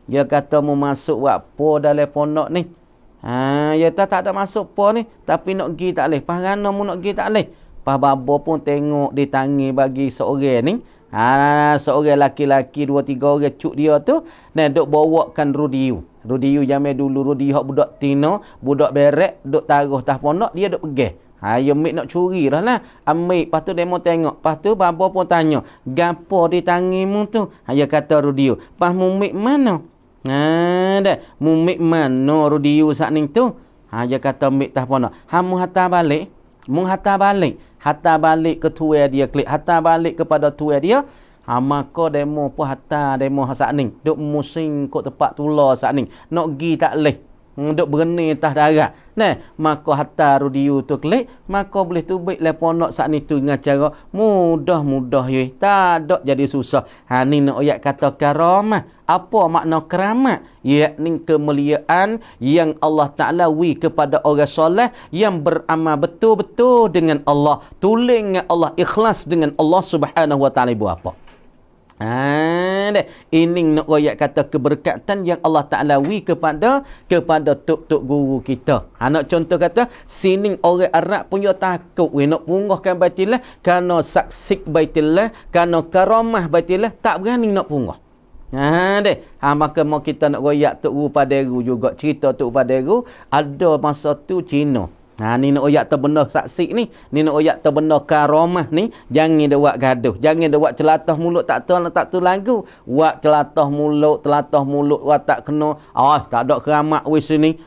dia kata mau masuk buat apa dalam pondok ni? Ya tak ada masuk apa ni, tapi nak pergi tak leh. Parana mu nak pergi tak leh. Pas babo pun tengok di tangi bagi seorang ni. Seorang laki-laki, dua tiga orang cuk dia tu, duk bawakan rudiu. Rudiu zaman dulu, rudiu hak budak Tino, budak beret, duk taruh tah pondok, dia duk pegang. Ya mik nak curi dah lah. Ambil, lepas tu dia mau tengok. Lepas tu babo pun tanya, gapo di tangimu tu? Dia kata rudiu. Pas mu mik mana? Mu mik mana rudiu saat ni tu? Dia kata mik tah pondok. Mu hantar balik. Mu hantar balik. Hantar balik ke tuai dia klik. Hantar balik kepada tuai dia. Maka demo pun hantar demo saat ni. Duk musing kok tempat tular saat ni. Nak gi tak leh. Duk berani atas darat. Maka hantar rudiu tu klik, maka boleh tubik le pondok saat ni tu dengan cara mudah-mudah ye. Tak ada jadi susah. Ni nak ayat kata karamah. Apa makna keramat? Yakni kemuliaan yang Allah Ta'ala wi kepada orang soleh yang beramal betul-betul dengan Allah, tuling dengan Allah, ikhlas dengan Allah Subhanahu Wa Ta'ala. Ibu apa? Ini nak royak kata keberkatan yang Allah Ta'ala wi kepada tok-tok guru kita. Nak contoh kata, sini orang Arab punya takut nak punggahkan Baitullah kerana saksik Baitullah, kerana karamah Baitullah, tak berani nak punggah. Maka mau kita nak royak tok guru Paderu juga, cerita tok Paderu, ada masa tu Cina. Ni nak oyak terbenar saksi ni nak oyak terbenar karamah ni, jangan dia buat gaduh, jangan dia buat celatah mulut tak tu lagu. Buat celatah mulut buat tak kena. Tak ada keramat wis sini.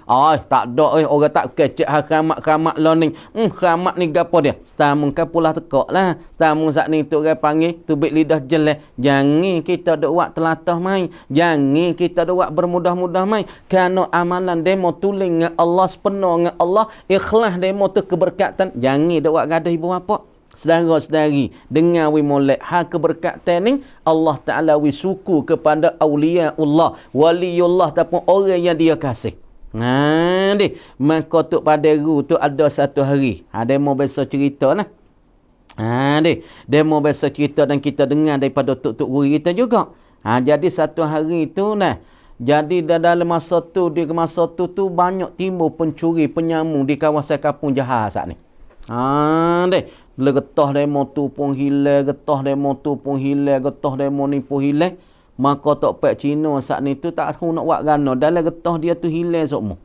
Tak ada orang tak kecek keramat lo ni. Keramat ni gapo dia? Setamun kan pula tekak lah. Setamun sat ni tu orang panggil tubik lidah jelek. Jangan kita dok buat telatah mai. Jangan kita dok buat bermudah-mudah mai. Kerana amalan demo tuling dengan Allah sepenuh dengan Allah, ikhlas demo tu keberkatan. Jangan dak buat gaduh ibu bapa. Saudara-saudari, dengar wi molek hal keberkatan ni Allah Taala wi suku kepada auliaullah, waliullah ataupun orang yang dia kasih. Deh, maka tok Paderu tu ada satu hari. Demo biasa cerita lah. Deh, demo biasa cerita dan kita dengar daripada tok-tok guru kita juga. Jadi satu hari tu nah, jadi dalam masa tu banyak timbul pencuri penyamung di kawasan Kampung Jahar saat ni. Deh, getah demo tu pun hilang, getah demo tu pun hilang, getah demo ni pun hilang. Maka tok pek Cina saat ni tu tak tahu nak buat gano, dalam getah dia tu hilang sokmo.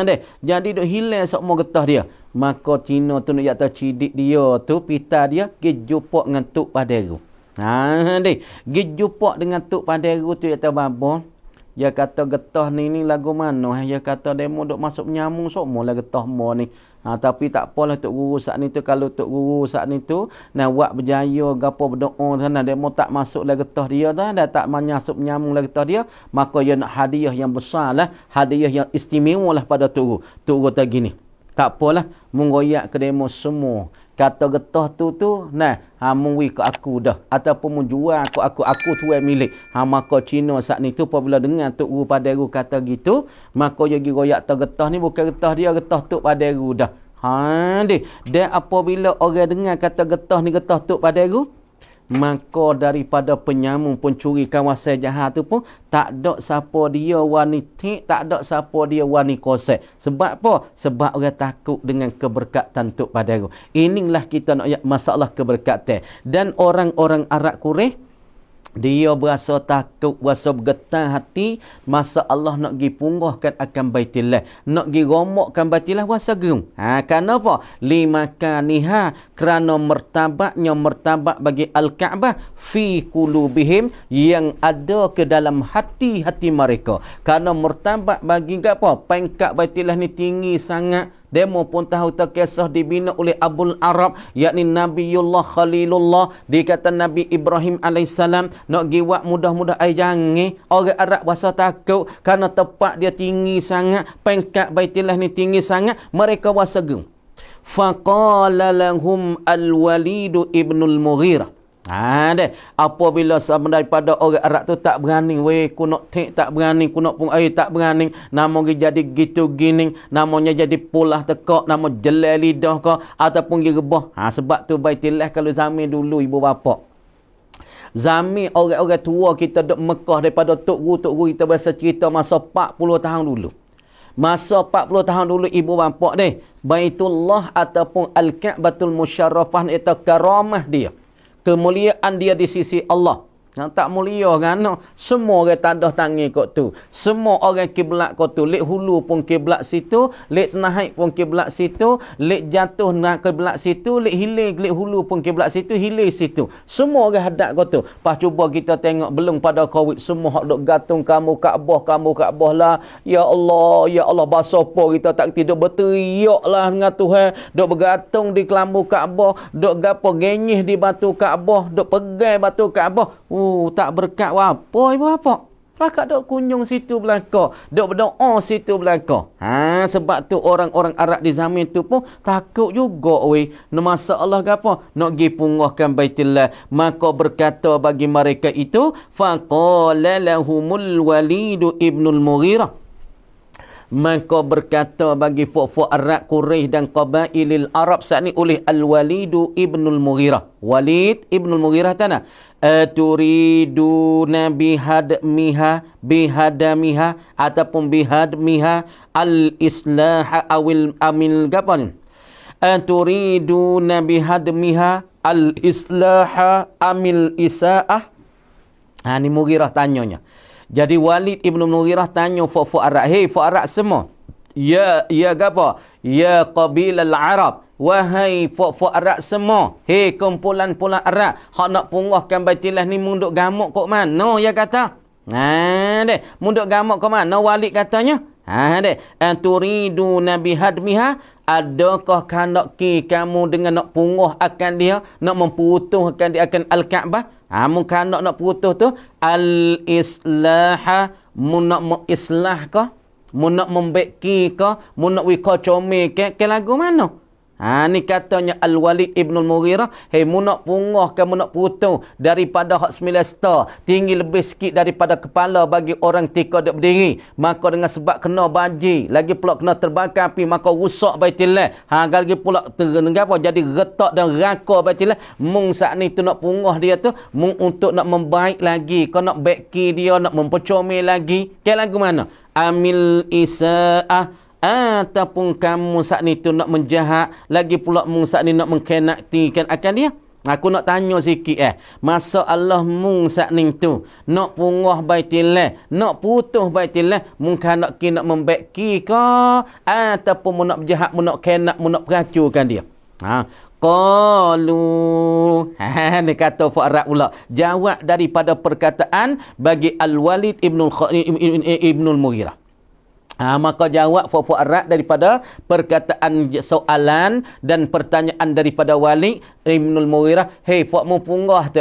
Deh, jadi duk hilang sokmo getah dia. Maka Cina tu nak jatuh cidik dia tu, pita dia pergi jumpa dengan Tok Paderu. Deh, pergi jumpa dengan Tok Paderu tu jatuh babo. Dia kata getah ni lagu mana? Dia kata demo duk masuk nyamung sokmo lah getah mo ni. Tapi tak apalah Tok Guru saat ni tu, kalau Tok Guru saat ni tu nak buat berjaya gapo berdoa sana demo tak masuk lagi getah dia dah tak masuk nyamung lagi getah dia, maka dia nak hadiah yang besar lah, hadiah yang istimewa lah pada Tok Guru. Tok Guru kata gini, tak apalah menggoyak ke demo semua. Kata getah tu nah mungwi ke aku dah ataupun menjual aku tuan milik. Maka Cina saat ni tu apabila dengar Tok Guru Paderu kata gitu, maka dia pergi royak tu getah ni bukan getah dia, getah Tok Paderu dah. Dan apabila orang dengar kata getah ni getah Tok Paderu, maka daripada penyamung pencuri kawasan Jahar tu pun tak ada siapa dia wani tik, tak ada siapa dia wani kosek. Sebab apa? Sebab orang takut dengan keberkatan Tok Paderu. Inilah kita nak masalah keberkatan. Dan orang-orang Arab Quraisy dia berasa takut, berasa bergetar hati masa Allah nak pergi punggahkan akan Baitullah, nak pergi romokkan Baitullah, berasa gerung. Kenapa? Limakaniha, kerana martabatnya martabat bagi Al-Kaabah fi qulubihim, yang ada ke dalam hati-hati mereka. Kerana martabat bagi apa? Pangkat Baitullah ni tinggi sangat. Demo pun tahu tak kisah dibina oleh Abul Arab, yakni Nabiullah Khalilullah. Dikata Nabi Ibrahim alaihissalam nak giwak mudah-mudah jangan. Orang Arab berasa takut kerana tempat dia tinggi sangat, pangkat Baitullah ni tinggi sangat, mereka berasa gerung. Faqala lahum Al-Walid ibnul Mughirah. Deh, apabila daripada orang Arab tu tak berani, ku nak tak berani, ku nak pun tak berani, namanya jadi gitu gini, namanya jadi pulah tekak, nama jelai lidah ke ataupun gerebah. Sebab tu Baitullah kalau zaman dulu ibu bapa, zaman orang-orang tua kita duk Mekah daripada Tok Guru kita biasa cerita masa 40 tahun dulu. Masa 40 tahun dulu ibu bapa deh, Baitullah ataupun Al-Ka'batul Musyarrafah itu karamah dia, kemuliaan dia di sisi Allah. Tak mulia kan? Semua orang tadah tangi kot tu. Semua orang kiblat kot tu. Lek hulu pun kiblat situ, lek naik pun kiblat situ, lek jatuh nak kiblat situ, lek hilang lek hulu pun kiblat situ, hilang situ. Semua orang hadap kot tu. Pas cuba kita tengok belum pada Covid, semua hak dok gantung kamu Kaabah lah. Ya Allah bahasa apa kita tak tidur berteriak lah dengan Tuhan. Dok bergantung di kelambu Kaabah, dok gapo genyih di batu Kaabah, dok pegang batu Kaabah. Tak berkat apa ibu apa? Pakak dok kunjung situ belaka, dok berdoa situ belaka. Sebab tu orang-orang Arab di zaman tu pun takut juga masa Allah gapo nak pergi punggahkan Baitullah. Maka berkata bagi mereka itu, faqala lahumul Walid ibnul Mughirah, maka berkata bagi fuq-fuq Arab Quraisy dan qabailil Arab saat ni oleh Al-Walid ibnul Mughirah. Walid ibnul Mughirah tanah, turiduna bihadamiha ataupun bihadmiha al-islah awil amil gapan, turiduna bihadmiha al-islah amil isaah. Ni Mughirah tanyanya. Jadi Walid ibn Mughirah tanya fuq Arab, fuq Arab semua, ya gapo? Ya qabilal Arab. Wahai fok Arab semua. Hei kumpulan-kumpulan Arab. Hak nak punggahkan Baitullah ni munduk gamuk kok mana ya kata? Deh. Munduk gamuk kok mana Walid katanya? Deh. Anturiduna bihadmiha. Adakah kanak kamu dengan nak punguh akan dia, nak memputuhkan dia akan Al-Kaabah? Mungkin nak putuh tu al-islaha, mun nak mengislah kah? Mun nak membeki kah? Mun nak wika comel ke lagu mana? Ni katanya Al-Walid Ibn Mughirah, hei mun nak punguh ke mun nak putuh daripada hak 9 star, tinggi lebih sikit daripada kepala bagi orang tika duk berdiri, maka dengan sebab kena banjir, lagi pula kena terbakar api, maka rusak Baitullah. Lagi pula apa jadi retak dan raka Baitullah. Mung saat ni tu nak punguh dia tu, mung untuk nak membaik lagi, kau nak beki dia, nak mempercomel lagi. Ke lagu mana? Amil isaah, ataupun kamu saat ni tu nak menjahat, lagi pula mung saat ni nak mengkhianatikan akan dia. Aku nak tanya sikit masa Allah mung saat ni tu nak punguh Baitullah, nak putuh Baitullah, mungkin nak membeki ke ataupun mu nak berjahat, mu nak khianat, mu nak peracukan dia. Qalu ni kata Arab pula jawab daripada perkataan bagi Al-Walid Ibnul Mughirah. Maka jawab Fuad Arab daripada perkataan soalan dan pertanyaan daripada Walid Ibnul Mughirah. Hei, Fuad mu punggah tu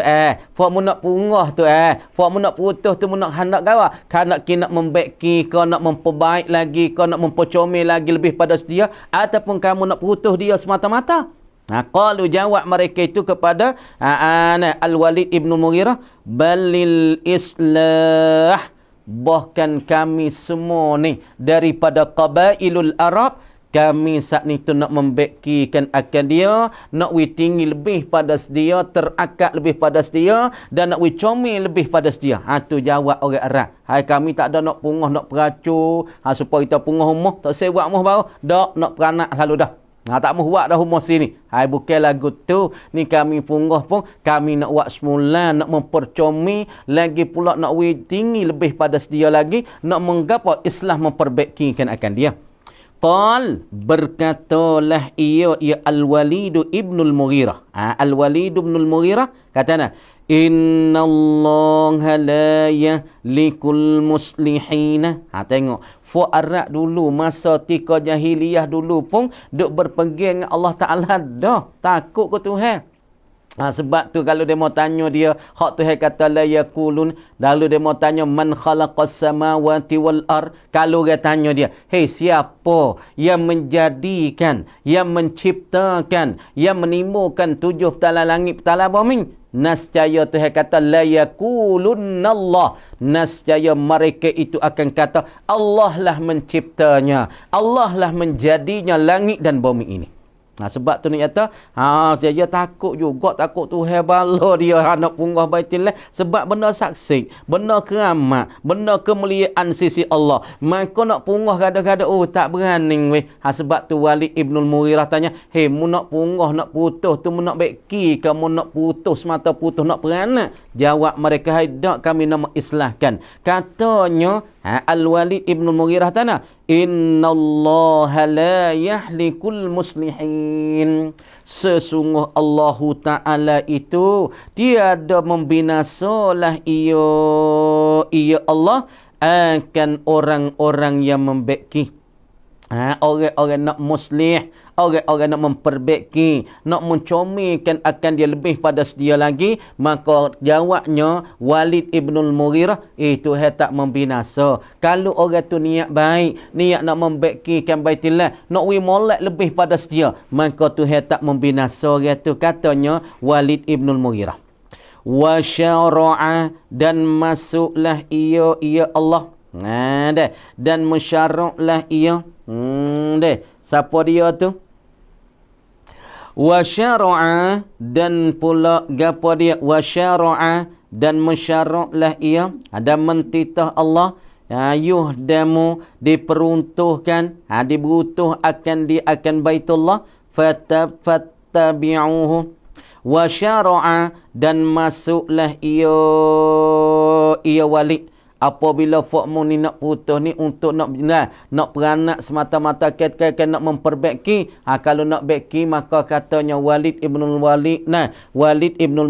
Fuad mu nak punggah tu Fuad mu nak putuh tu, mu nak hendak gawa. Kanak nak membeki, kau nak memperbaik lagi, kau nak mempercomel lagi lebih pada dia, ataupun kamu nak putuh dia semata-mata. Qalu jawab mereka itu kepada Al-Walid Ibnul Mughirah, balil islah, bahkan kami semua ni daripada qabailul Arab, kami saat ni tu nak membekikan akan dia, nak tinggi lebih pada dia, terakak lebih pada dia, dan nak comel lebih pada dia. Tu jawab orang Arab. Hai, kami tak ada nak punguh, nak peracu, supaya kita punguh humah, tak sewak muh baru, dak nak peranak lalu dah. Tak mahu buat dah humah sini. Hai, bukan lagu tu. Ni kami punggah pun, kami nak buat semula, nak mempercomel, lagi pula nak tinggi lebih pada dia lagi, nak menggapa islah memperbaikikan akan dia. Qal, berkatalah ia Al-Walid Ibnul Mughirah. Al-Walid Ibnul Mughirah katanya, innallaha la yahlikul muslihina. Tengok, Fuad Arab dulu masa tika jahiliyah dulu pun duk berpegang dengan Allah Ta'ala dah. Takut ke Tuhan. Sebab tu kalau dia mau tanya dia, hak Tuhan kata la yakulun, lalu dia mau tanya man khalaqas samawati wal ar, kalau dia tanya dia, hei, siapa yang menjadikan, yang menciptakan, yang menimbulkan 7 petala langit petala bumi? Nascaya Tuhan kata la yakulunallah, nascaya mereka itu akan kata Allah lah menciptanya, Allah lah menjadinya langit dan bumi ini. Sebab tu ni kata, dia takut juga, takut Tuhan bala dia nak punggah Baitullah, sebab benda saksi, benda keramat, benda kemuliaan sisi Allah. Maka nak punggah kadang-kadang tak berani weh. Sebab tu Walid Ibnul Mughirah tanya, hei, mu nak punggah, nak putus tu, mu nak beki ke, mu nak putus semata putus, nak beranak? Jawab mereka, hai, dak, kami nak mengislahkan. Katanya Al-Walid Ibnul Mughirah tanya, innallaha la yahlikul muslihin, sesungguh Allah Ta'ala itu tiada membinasalah ia Allah akan orang-orang yang membeki. Orang-orang nak muslih, orang-orang nak memperbaiki, nak mencomelkan akan dia lebih pada dia lagi, maka jawabnya Walid Ibnul Mughirah, itu tak membinasa. Kalau orang tu niat baik, niat nak membaikikan Baitullah, nak molek lebih pada dia, maka tu tak membinasa. Gitu katanya Walid Ibnul Mughirah. Wa syara'a, dan masuklah ia Allah. Dan mensyara'lah ia. Siapa dia tu? Wa syara'a, dan pula gapo dia? Wa syara'a, dan mensyara'lah ia. Ada mentitah Allah. Yuhdamu, diperuntuhkan, dibutuh akan Baitullah. Fattabi'uhu. Wa syara'a, dan masuklah ia Walid. Apabila fakmu ni nak putus ni untuk nak beranak semata-mata kata nak memperbaiki. Kalau nak baiki maka katanya Walid ibnul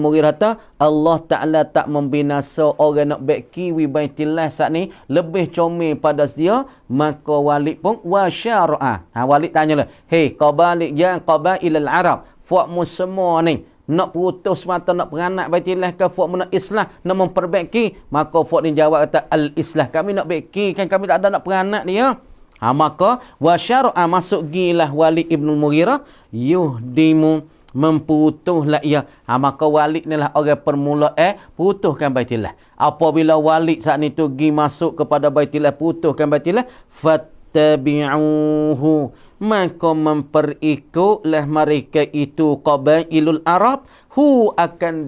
Mughirah kata Allah Ta'ala tak membinasa orang nak baiki wi baitillah saat ni lebih comel pada dia. Maka Walid pun wasyara'a. Walid tanya lah, hey qabailal Arab, fakmu semua ni nak putus mata nak beranak baitillah ke fak nak islah nak memperbaiki. Maka fak ni jawab kata al-islah, kami nak baiki kan, kami tak ada nak beranak dia. Maka wasyara'a masuk gilah Walid ibn Mughirah yuhdimu memputuslah ia. Maka Walid ni lah orang permula putuskan baitillah. Apabila Walid saat ni tu gi masuk kepada baitillah, putuskan baitillah, fattabi'uhu, maka memperikutlah mereka itu qabailul Arab akan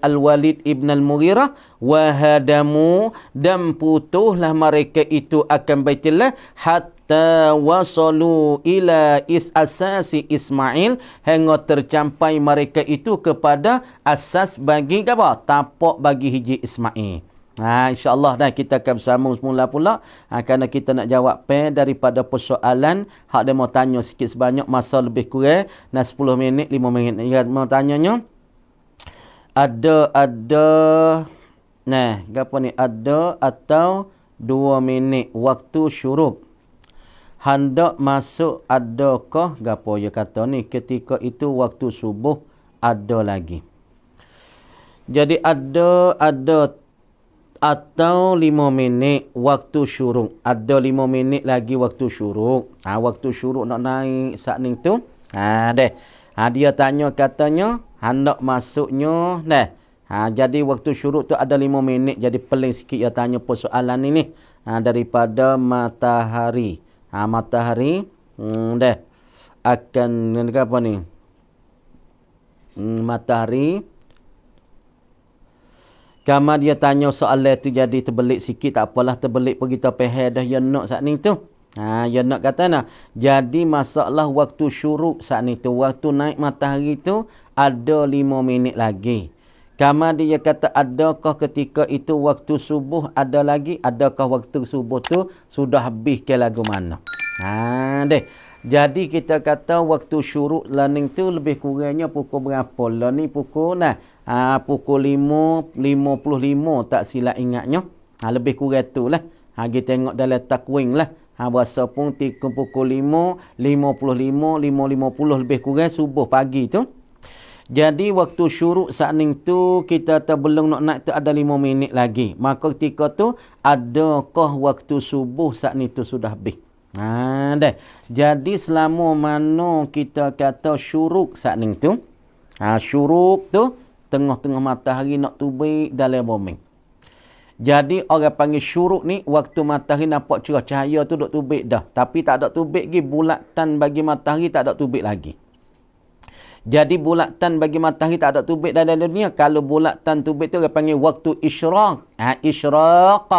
Al-Walid ibn al-Mughirah wahadamu, dan putuslah mereka itu akan baitillah hatta wasalu ila asasi Ismail, hingga tercapai mereka itu kepada asas bagi apa? Tapak bagi hiji Ismail. InsyaAllah dah kita akan bersambung semula pula. Kerana kita nak jawab daripada persoalan hak dia mau tanya sikit sebanyak, masa lebih kurang 10 minit 5 minit. Dia mau tanyanya ada atau 2 minit waktu syuruk hendak masuk, adakah gapo dia kata ni ketika itu waktu subuh ada lagi. Jadi ada atau 5 minit waktu syuruk. Ada 5 minit lagi waktu syuruk. Waktu syuruk nak naik saat ni tu. Dia tanya katanya hendak masuknya jadi waktu syuruk tu ada 5 minit. Jadi peling sikit dia tanya persoalan ini daripada matahari. Matahari akan apa ni? Matahari. Kama dia tanya soalan tu jadi terbelik sikit, tak apalah, terbelik pergi tapeh dah ya nak saat ni tu. Ya nak kata nah. Jadi masalah waktu syuruk saat ni tu, waktu naik matahari tu ada 5 minit lagi. Kama dia kata adakah ketika itu waktu subuh ada lagi, adakah waktu subuh tu sudah habis ke lagu mana. Jadi kita kata waktu syuruk laning tu lebih kurangnya pukul berapa lah ni, pukul pukul 5.55 tak silap ingatnya. Lebih kurang tu lah. Kita tengok dalam takwing lah. Berasa pun pukul 5.55, 5.50 lebih kurang subuh pagi tu. Jadi waktu syuruk saat ni tu kita belum nak naik tu ada 5 minit lagi. Maka ketika tu adakah waktu subuh saat ni tu sudah habis. Jadi selama mana kita kata syuruk saat ni tu. Syuruk tu tengah-tengah matahari nak tubik dalam bumi. Jadi orang panggil syuruk ni waktu matahari nampak cerah, cahaya tu duk tubik dah. Tapi tak ada tubik lagi, bulatan bagi matahari tak ada tubik lagi. Jadi bulatan bagi matahari tak ada tubik dalam dunia. Kalau bulatan tubik tu orang panggil waktu isyraq. Isyraq.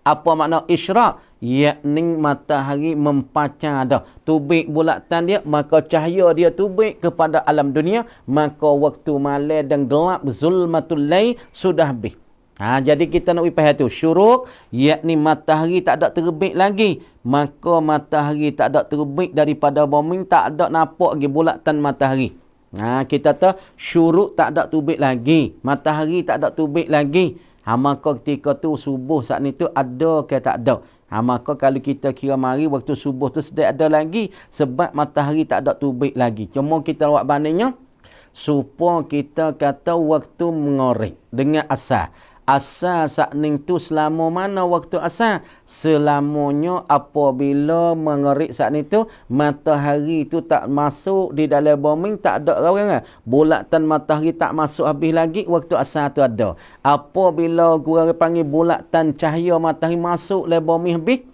Apa makna isyraq? Yakni matahari mempacar dah. Tubik bulatan dia, maka cahaya dia tubik kepada alam dunia. Maka waktu malam dan gelap, zulmatul lail sudah habis. Jadi kita nak faham tu. Syuruk, yakni matahari tak ada terbit lagi. Maka matahari tak ada terbit daripada bumi, tak ada nampak lagi bulatan matahari. Kita tahu syuruk tak ada tubik lagi. Matahari tak ada tubik lagi. Maka ketika tu subuh saat ni tu ada ke tak ada. Maka kalau kita kira mari waktu subuh tu sedang ada lagi. Sebab matahari tak ada tubik lagi. Cuma kita buat bandingnya. Supaya kita kata waktu mengorek dengan asar. Asar saat ni tu selama mana waktu asar? Selamanya apabila mengerik saat ni tu, matahari tu tak masuk di dalam bumi, tak ada orang. Bulatan matahari tak masuk habis lagi, waktu asar tu ada. Apabila orang panggil bulatan cahaya matahari masuk dalam bumi habis,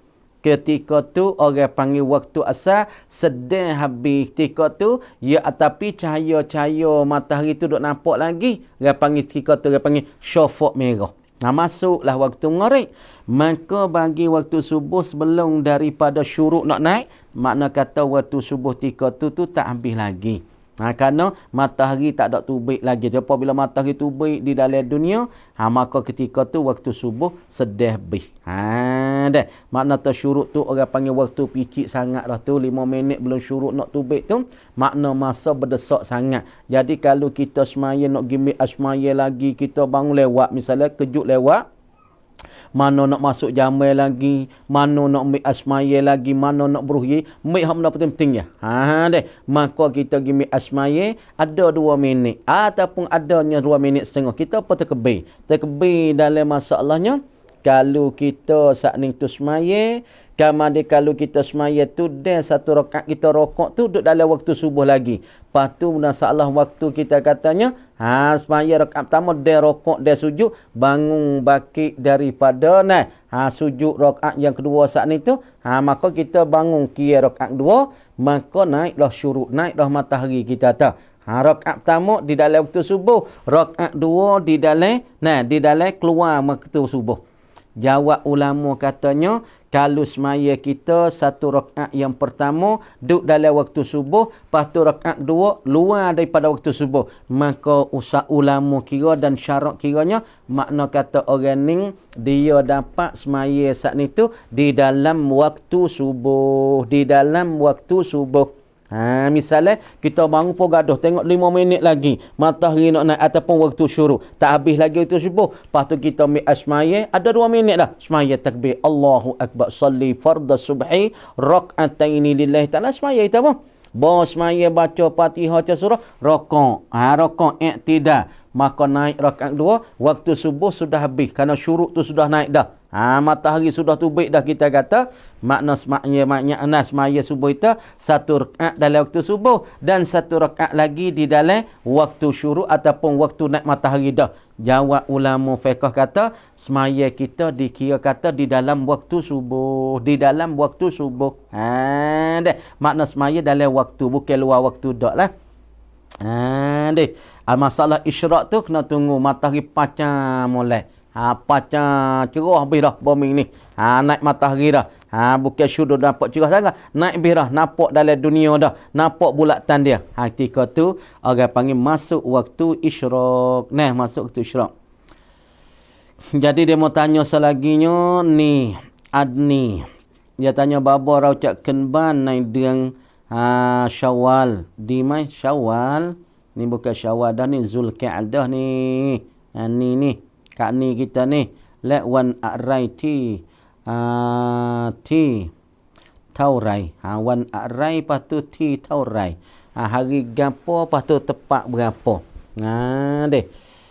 ketika tu orang panggil waktu asar sedang habis. Ketika tu ya, tapi cahaya-cahaya matahari tu duk nampak lagi. Orang panggil ketika tu orang panggil syafaq merah. Masuklah waktu maghrib. Maka bagi waktu subuh sebelum daripada syuruk nak naik, makna kata waktu subuh ketika tu tak habis lagi. Kerana matahari tak ada terbit lagi. Jadi apabila matahari terbit di dalam dunia, maka ketika tu waktu subuh sedih bih. Dah. Makna tersyuruk tu orang panggil waktu picik sangat dah tu. 5 minit belum syuruk nak terbit tu. Makna masa berdesak sangat. Jadi kalau kita semaya nak gimik asmaya lagi, kita bangun lewat. Misalnya kejut lewat. Mana nak masuk jamai lagi, mana nak ambil asmaya lagi, mana nak beruhi, ambil hak benda penting-penting ya. Deh. Maka kita pergi ambil asmaya, ada 2 minit. Ataupun adanya 2 minit setengah. Kita apa terkebir? Terkebir dalam masalahnya, kalau kita saat ni tu semaya, kalau kita semaya tu, dan 1 rakaat kita rokok tu, duduk dalam waktu subuh lagi. Lepas tu, masalah waktu kita katanya, semaya rakaat pertama, dia rokok, dia sujud, bangun bakit daripada, sujud rakaat yang kedua saat ni tu, maka kita bangun kira rakaat kedua, maka naiklah syuruk, naiklah matahari kita tu. Rakaat pertama di dalam waktu subuh, rakaat dua di dalam keluar waktu subuh. Jawab ulama katanya, kalau semaya kita 1 rakaat yang pertama duduk dalam waktu subuh, lepas tu rakaat 2 luar daripada waktu subuh, maka usah ulama kira dan syarat kiranya, makna kata orang ni dia dapat semaya saat ni tu di dalam waktu subuh, di dalam waktu subuh. Misalnya kita bangun pun gaduh, tengok 5 minit lagi matahari nak naik ataupun waktu syuruk, tak habis lagi waktu subuh, lepas tu kita ambil asmaya, ada 2 minit dah semaya takbir Allahu akbar, salli fardhu subhi rak'ataini lillahi ta'ala. Semaya kita apa? Semaya baca Fatihah, baca surah, rokok, rokok i'tidal, maka naik rakaat 2, waktu subuh sudah habis kerana syuruk tu sudah naik dah. Matahari sudah terbit dah, kita kata makna semaya subuh itu 1 rakaat dalam waktu subuh dan 1 rakaat lagi di dalam waktu syuruk ataupun waktu naik matahari dah. Jawab ulama fiqh kata semaya kita dikira kata di dalam waktu subuh, di dalam waktu subuh. Dah. Makna semaya dalam waktu, bukan luar waktu dak lah. Masalah isyraq tu kena tunggu matahari pacang mulai. Pacang cerah habis dah bombing ni. Naik matahari dah. Bukan syuruk nampak cerah sangat. Naik habis dah, nampak dalam dunia dah. Nampak bulatan dia. Ketika tu orang panggil masuk waktu isyraq. Masuk waktu isyraq. Jadi dia mau tanya selaginya ni Adni. Dia tanya bapa raucakkan ban naik dengan Syawal. Di mai Syawal. Ni bukan Syawal dah ni, Zulkaidah ni. Ni. Kak ni kita ni. Lekwan akrai ti. Ti. Taurai. Wan akrai lepas tu ti taurai. Hari gapo lepas tu tepat berapa. Deh.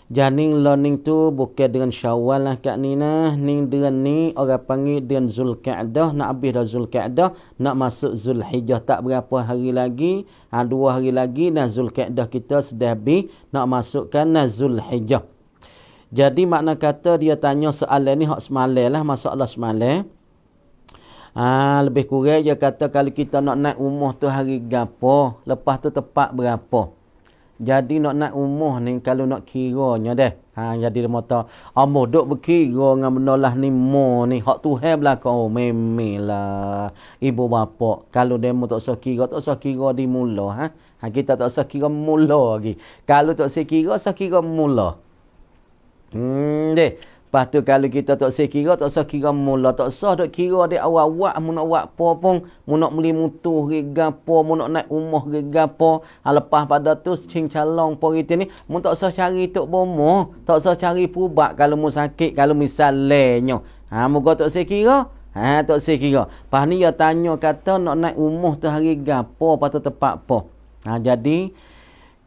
Janing learning tu bukan dengan Syawal lah kat ni nah. Ning dengan ni orang panggil dengan Zulkaidah. Nak habis dah Zulkaidah, nak masuk Zulhijjah tak berapa hari lagi. 2 hari lagi nah Zulkaidah kita sudah habis, nak masukkan nah Zulhijjah. Jadi makna kata dia tanya soalan ni hak semalam lah, masalah semalam. Lebih kurang dia kata kalau kita nak naik umur tu hari gapo, lepas tu tepat berapa. Jadi nak naik umur ni kalau nak kiranya dah. Jadi dia kata, ambo duk berkira dengan benda lah ni mo ni. Hak Tuhan belakang. Memelah. Ibu bapa. Kalau demo tak usah kira di mula. Kita tak usah kira mula lagi. Kalau tak usah kira mula. Deh. Lepas tu kalau kita tak usah kira mula, tak usah duk kira dia awak-awak mu nak buat apa pun, mu nak beli mutuh ke gapo, mu nak naik rumah ke gapo. Lepas pada tu cing calong poriti ni, mu tak usah cari tok bomo, tak usah cari pubat kalau mu sakit, kalau misalnya. Moga tak usah kira. Tak usah kira. Lepas ni dia tanya kata nak naik rumah tu hari gapo, lepas tu tepat apa. Jadi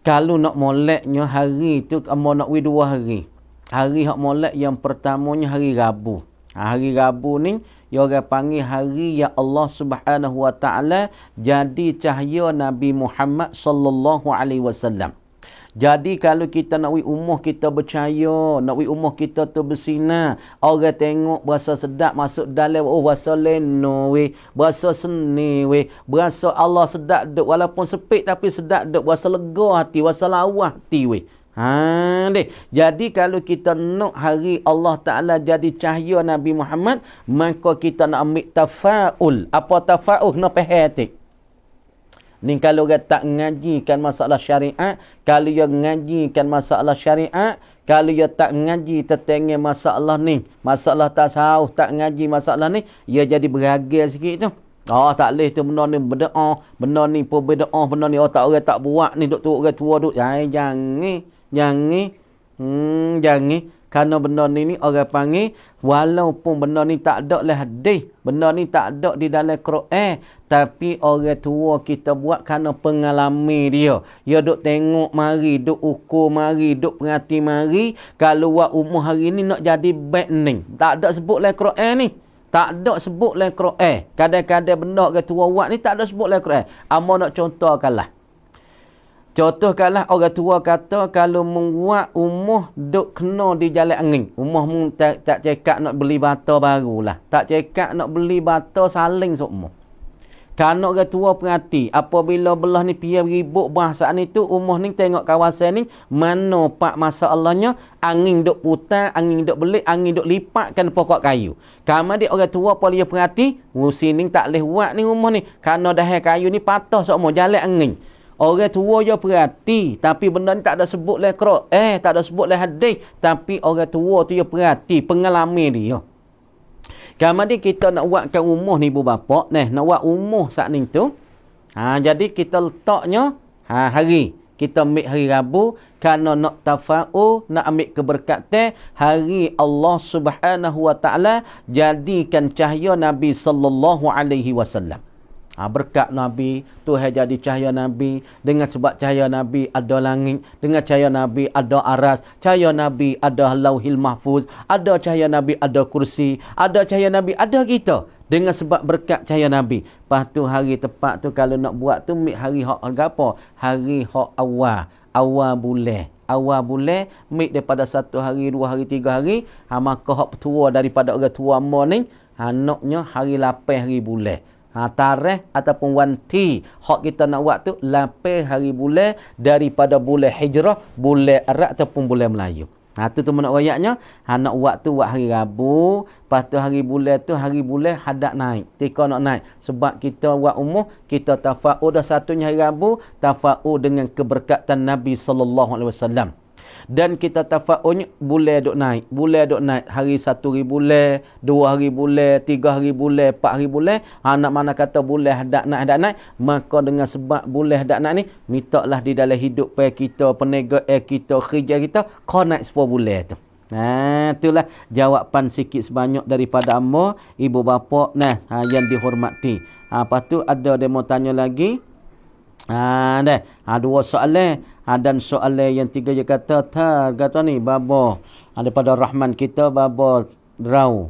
kalau nak moleknya hari tu mau nak 2 hari. Hari hak molek yang pertamanya hari Rabu. Hari Rabu ni dia orang panggil hari yang Allah Subhanahu Wa Taala jadi cahaya Nabi Muhammad sallallahu alaihi wasallam. Jadi kalau kita nak umur kita bercahaya, nak umur kita tu bersinar, orang tengok berasa sedap masuk dalam, berasa leno berasa seni berasa Allah sedap duk, walaupun sepit tapi sedap duk, berasa lega hati, berasa lawah hati deh. Jadi kalau kita nak hari Allah Ta'ala jadi cahaya Nabi Muhammad, maka kita nak ambil tafaul. Apa tafaul? Kena faham. Ni kalau orang tak ngajikan masalah syariat, kalau dia ngajikan masalah syariat, kalau dia tak ngaji tentang masalah ni, masalah tasawuf, tak ngaji masalah ni, dia jadi beragal sikit tu. Oh, tak leh tu benda ni berdoa, benda ni pun berdoa, benda ni tak orang tak buat ni, duk turut orang tua duk. Jangan. Jangan. Kerana benda ni orang panggil, walaupun benda ni tak ada lah hadis, benda ni tak ada di dalam Quran, tapi orang tua kita buat kerana pengalaman dia. Dia duk tengok mari, duk ukur mari, duk perhati mari. Kalau buat umur hari ni nak jadi baik ni. Tak ada sebut lah Quran ni. Tak ada sebut lah Quran. Kadang-kadang benda orang tua buat ni tak ada sebut lah Quran. Amo nak contohkanlah. Contohkanlah orang tua kata kalau membuat umur duk kena di jalan angin. Umur mu tak cekak nak beli bata barulah. Tak cekak nak beli bata saling sokmo. Kerana orang tua perhati, apabila belah ni pergi ribut bahasa ni tu, umur ni tengok kawasan ni, mana pak masalahnya, angin duk putar, angin duk belik, angin duk lipatkan pokok kayu. Kamu dia orang tua pun dia perhati, sini tak boleh buat ni umur ni. Kerana dah kayu ni patah sokmo, jalan angin. Orang tua dia perhati, tapi benda ni tak ada sebut lah Quran, tak ada sebut lah hadis, tapi orang tua tu dia perhati, pengalaman dia. Kemudian kita nak buatkan umur ni ibu bapa, nak buat umur saat ni tu. Jadi kita letaknya hari. Kita ambil hari Rabu kerana nak tafa'u, nak ambil keberkatan hari Allah Subhanahu wa taala jadikan cahaya Nabi sallallahu alaihi wasallam. Berkat Nabi, Tuhan jadi cahaya Nabi. Dengan sebab cahaya Nabi ada langit. Dengan cahaya Nabi ada aras. Cahaya Nabi ada lauhil mahfuz. Ada cahaya Nabi ada kursi. Ada cahaya Nabi ada kita. Dengan sebab berkat cahaya Nabi. Lepas tu hari tepat tu kalau nak buat tu hari hak apa? Hari hak awal. Awal bulan. Awal bulan, mik daripada 1 hari, 2 hari, 3 hari. Maka hak tua daripada orang tua ni, naknya hari 8 hari bulan. Tarikh ataupun wanti hak kita nak buat tu 8 hari bulan daripada bulan Hijrah, bulan Arab ataupun bulan Melayu. Tu mana ayatnya, nak buat tu buat hari Rabu, lepas tu hari bulan tu hari bulan hadap naik. Tika nak naik sebab kita buat umur, kita tafa'u dah satunya hari Rabu, tafa'u dengan keberkatan Nabi sallallahu alaihi wasallam. Dan kita tafa'unya bulan duk naik. Bulan duk naik. Hari 1 hari bulan, 2 hari bulan, 3 hari bulan, 4 hari bulan. Nak mana kata bulan hadap naik. Maka dengan sebab bulan hadap naik ni, mintalah di dalam hidup kita, peniaga kita, kerja kita, kau naik 10 bulan tu. Itulah jawapan sikit sebanyak daripada amba, ibu bapa yang dihormati. Lepas tu ada demo tanya lagi. Dua soalan. Dan soalan yang 3 dia kata ni babo daripada Rahman kita babo rau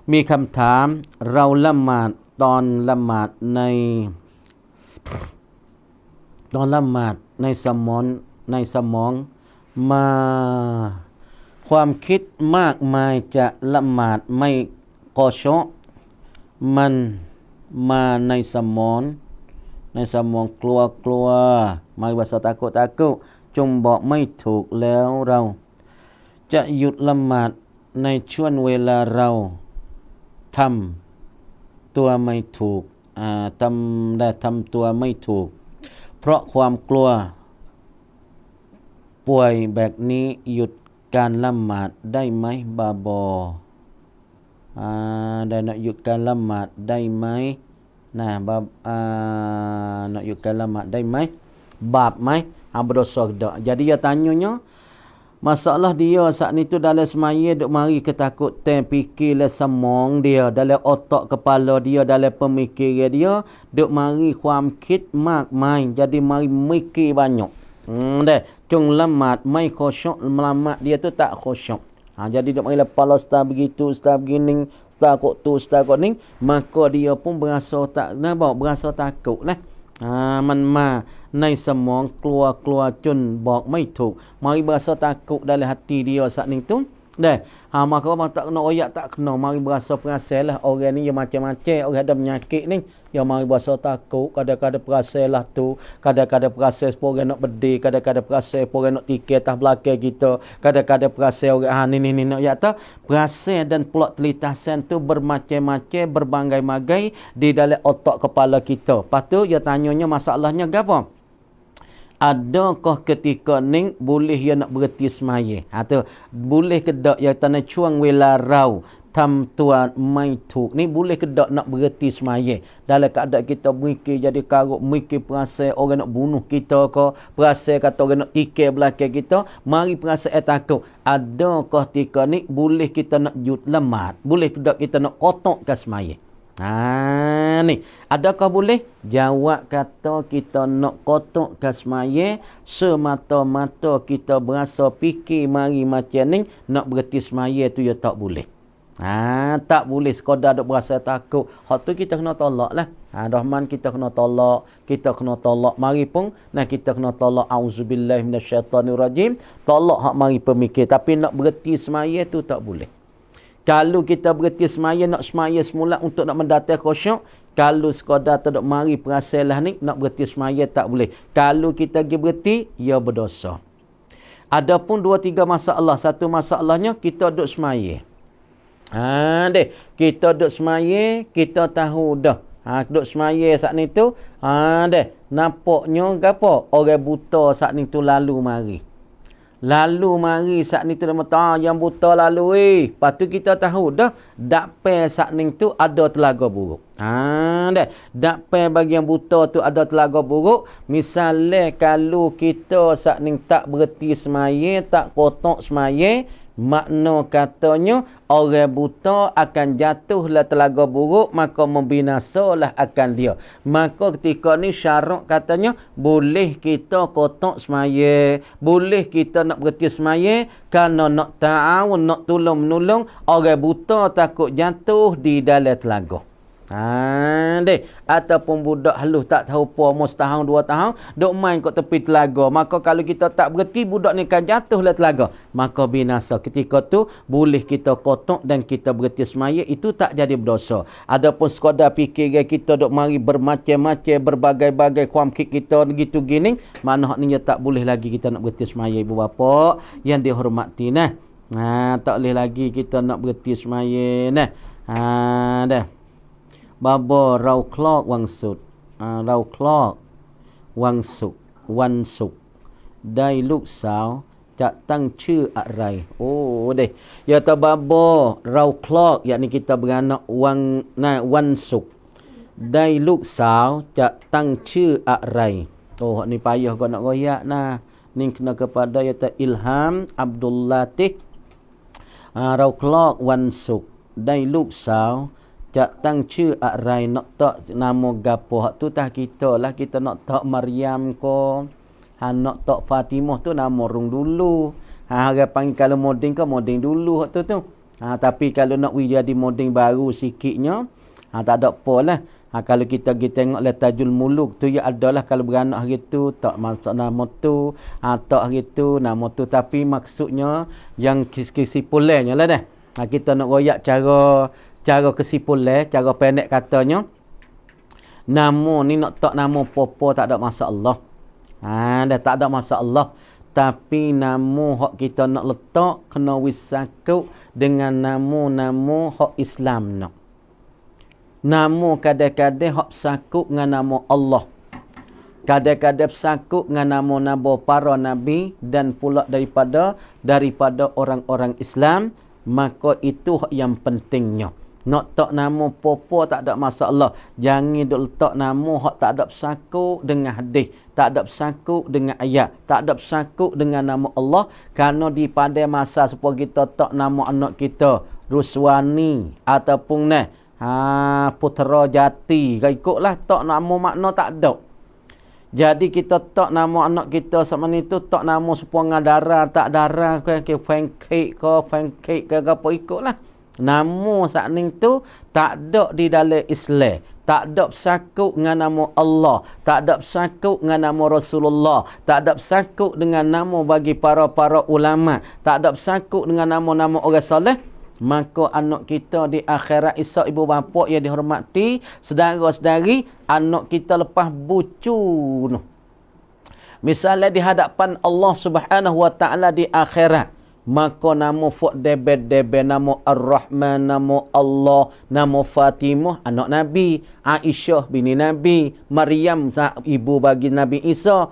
miคำถามเราละหมาดตอนละหมาดในสมองมาความคิดมากมายจะละหมาดไม่กอชอมันมาในสมองกลัวไม่ว่าจะtakutจงบอกไม่ถูกแล้วเราจะหยุดละหมาดในช่วงเวลาเราทำตัวไม่ถูกทำตัวไม่ถูกเพราะความกลัวป่วยแบบนี้หยุดการละหมาดได้ไหมบาบอได้nakหยุดการละหมาดได้ไหมnak hยุดการละหมาดได้ไหมบาปไหมberdosa ke tak. Jadi dia tanyanya masalah dia saat ni tu dalam semaya duk mari ketakutan fikirlah semong dia, dalam otak kepala dia, dalam pemikiran dia duk mari ความคิดมากมาย jadi mari mikir banyak. Cung lamat mai khusyuk, melamat dia tu tak khusyuk. Jadi duk mari kepala ustaz begitu, ustaz begini, ustaz kok tu, ustaz kok ni, maka dia pun berasa berasa takutlah. มันมาในสมองกลัวจนบอกไม่ถูก mari berasa takut dalam hati dia saat ni tu Dah, maka orang tak kena royak tak kena. Mari berasa perasan lah. Orang ni yang macam-macam. Orang ada penyakit ni. Yang mari berasa takut. Kadang-kadang perasan lah tu. Kadang-kadang perasan sepuluh orang nak berdiri. Kadang-kadang perasan sepuluh orang nak tikir atas belakang kita. Kadang-kadang perasan orang ni nak yata. Perasan dan pulak telitasan tu bermacam-macam, berbagai-bagai di dalam otak kepala kita. Lepas tu dia tanyanya masalahnya apa? Adakah ketika ni boleh dia nak berhenti semaya? Tu boleh ke dak ya tanah cuang welarau tam tuan mai tu ni boleh ke dak nak berhenti semaya? Dalam keadaan kita mikir jadi karut, mikir perasaan orang nak bunuh kita ke, perasaan kata orang nak tikir belakang kita, mari perasaan takut. Adakah ketika ni boleh kita nak jud lemat? Boleh ke dak kita nak kotak ke semaya? Ni adakah boleh? Jawab kata kita nak kotak kasmaya semata-mata kita berasa fikir mari macam ni nak berhenti semaya tu ya tak boleh. Tak boleh sekadar dok berasa takut. Hak tu kita kena tolak lah. Rahman kita kena tolak, kita kena tolak mari pun kita kena tolak auzubillahi minasyaitanirrajim. Tolak hak mari pemikir tapi nak berhenti semaya tu tak boleh. Kalau kita berhenti semaya, nak semaya semula untuk nak mendatang khusyuk. Kalau sekadar tak mari perasalah ni, nak berhenti semaya tak boleh. Kalau kita pergi berhenti, ia berdosa. Adapun 2-3 masalah. Satu masalahnya, kita duduk semaya. Kita duduk semaya, kita tahu dah. Duduk semaya saat ni tu, nampaknya apa? Orang buta saat ni tu lalu mari. Lalu mari saat ni tu dia kata, yang buta lalu Lepas tu kita tahu dah, dakpai saat ni tu ada telaga buruk. Dakpai bagi yang buta tu ada telaga buruk. Misalnya kalau kita saat ni tak berhenti semaya, tak kotak semaya, makna katanya orang buta akan jatuhlah telaga buruk, maka membinasalah akan dia. Maka ketika ni syarat katanya boleh kita kotak semaya, boleh kita nak berhenti semaya kerana nak ta'awun, nak tolong-menolong orang buta takut jatuh di dalam telaga. Ataupun budak halus tak tahu apa, umur setahun 2 tahun duk main kat tepi telaga, maka kalau kita tak berhenti budak ni akan jatuh lah telaga, maka binasa. Ketika tu boleh kita kotak dan kita berhenti semaya, itu tak jadi berdosa. Adapun sekadar fikiran kita duk mari bermacam-macam, berbagai-bagai kuamkit kita begitu gini, mana hak ni tak boleh lagi kita nak berhenti semaya. Ibu bapa yang dihormati tak boleh lagi kita nak berhenti semaya dah. Baba rau clock wang sut. Rau clock wang suk. Wan suk. Dai luk sao. Cak tang chư arai. Oh deh. Ya ta baba rau clock. Yakni kita beranak wan suk. Dai luk sao. Cak tang chư arai. Oh ni payah kau nak royak Ni kena kepada ya ta Ilham Abdul Latif. Rau clock wan suk. Dai luk sao. Cak tang chư arai nak tak nama gapo hak tu tah kita lah. Kita nak tak Maryam ko, nak tak Fatimah tu nama rung dulu. Orang panggil kalau moding ke moding dulu hak tu. Tapi kalau nak jadi moding baru sikitnya, tak ada apa lah. Kalau kita pergi tengok Tajul Muluk tu ya adalah kalau beranak hari tu tak masuk nama tu, tak hari tu nama tu, tapi maksudnya yang kesimpulannya lah dah. Kita nak royak cara kesimpulan, cara pendek katanya, nama ni nak tak nama apa-apa tak ada masalah. Dah tak ada masalah. Tapi nama hak kita nak letak kena wisakut dengan nama-nama hak Islam nak. Nama kadang-kadang hak sakut dengan nama Allah. Kadang-kadang sakut dengan nama-nama para nabi dan pula daripada orang-orang Islam, maka itu hak yang pentingnya. Nak tak nama popo tak ada masalah. Jangan duk letak nama hak tak ada bersangkut dengan hadis, tak ada bersangkut dengan ayat, tak ada bersangkut dengan nama Allah. Kerana di pada masa supaya kita tak nama anak kita Ruswani ataupun Putera Jati, ikutlah tak nama makna tak ada. Jadi kita tak nama anak kita sama ni tu tak nama supaya darah tak darah ke fancake ke apa ikutlah. Nama saat ni tu tak ada di dalam Islam. tak ada bersangkut dengan nama Allah, tak ada bersangkut dengan nama Rasulullah, tak ada bersangkut dengan nama bagi para ulama, tak ada bersangkut dengan nama-nama orang soleh, maka anak kita di akhirat esok ibu bapa yang dihormati, saudara-saudari, anak kita lepas bucu noh. Misalnya di hadapan Allah Subhanahu wa taala di akhirat, maka nama fuk debe nama Ar-Rahman, nama Allah, nama Fatimah anak Nabi, Aisyah bini Nabi, Maryam ibu bagi Nabi Isa.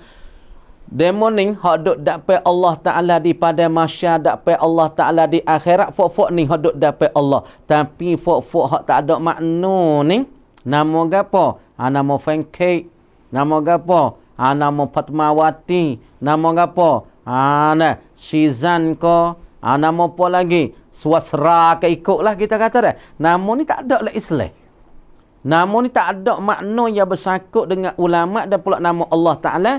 Demoning hak duk dapat Allah Taala di pada mahsyar, dapat Allah Taala di akhirat, fuk ni hak duk dapat Allah. Tapi fuk hak tak ada makna ni, nama gapo? Nama Fancake, nama gapo? Nama Fatmawati, nama gapo? Nah, Shizan ko, nama apa lagi? Swasra ke ikutlah kita kata dah. Nama ni tak ada lah Islam. Nama ni tak ada makna yang bersangkut dengan ulama dan pula nama Allah Ta'ala.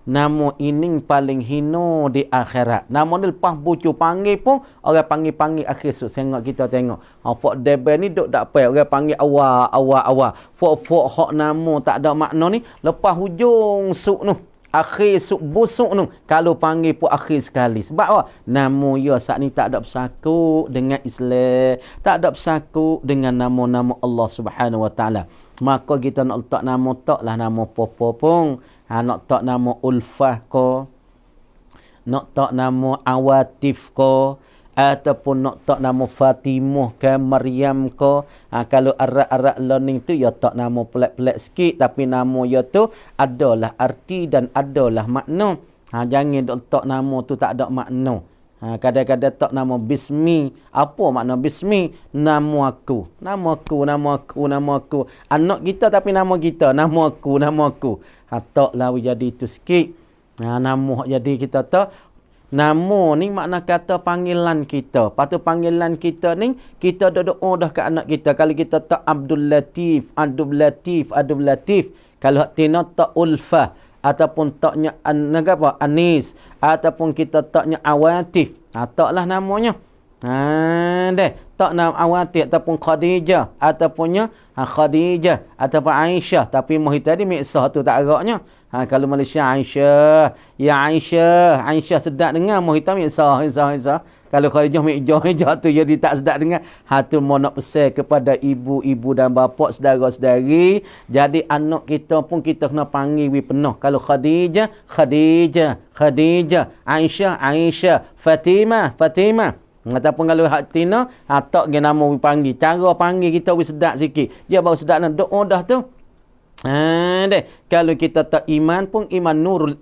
Nama ini paling hina di akhirat. Nama ni lepas bucu panggil pun, orang panggil akhir esok. Tengok kita tengok. Fok debe ni duk tak payah. Orang panggil awal. Fok hak nama tak ada makna ni, lepas hujung suk tu. Akhir suk busuk tu. Kalau panggil pun akhir sekali. Sebab apa? Nama ya saat ni tak ada bersangkut dengan Islam. Tak ada bersangkut dengan nama-nama Allah Subhanahu Wa Taala. Maka kita nak letak nama taklah nama popo pun. Nak tak nama Ulfah ko, nak tak nama Awatif ko, ataupun nak tak nama Fatimah ke Maryam ko. Kalau arak-arak learning tu ya tak nama pelik-pelik sikit, tapi nama ya tu adalah arti dan adalah makna. Jangan letak nama tu tak ada makna. Kadang-kadang tak nama Bismi. Apa makna Bismi? Nama aku. Anak kita tapi nama kita. Nama aku. Taklah jadi itu sikit. Nama jadi kita tak. Nama ni makna kata panggilan kita. Patut panggilan kita ni, kita doa dah ke anak kita. Kalau kita tak Abdul Latif. Kalau tina tak Ulfah. Ataupun taknya Anis, ataupun kita taknya Awatif, taklah namanya. Tak nama Awatif ataupun Khadijah, ataupun Khadijah ataupun Aisyah, tapi mohon tadi miksah tu tak agaknya. Kalau Malaysia Aisyah, ya Aisyah sedap dengar, mohon tadi miksah. Kalau Khadijah miksah tu jadi tak sedap dengar. Tu mau nak pesan kepada ibu-ibu dan bapa, saudara-saudari. Jadi anak kita pun kita kena panggil penuh. Kalau Khadijah, Aisyah, Fatimah. Ataupun kalau hak tina, tak ke nama panggil. Cara panggil kita sedap sikit. Dia baru sedap nak doa dah tu. Kalau kita tak iman pun iman nurul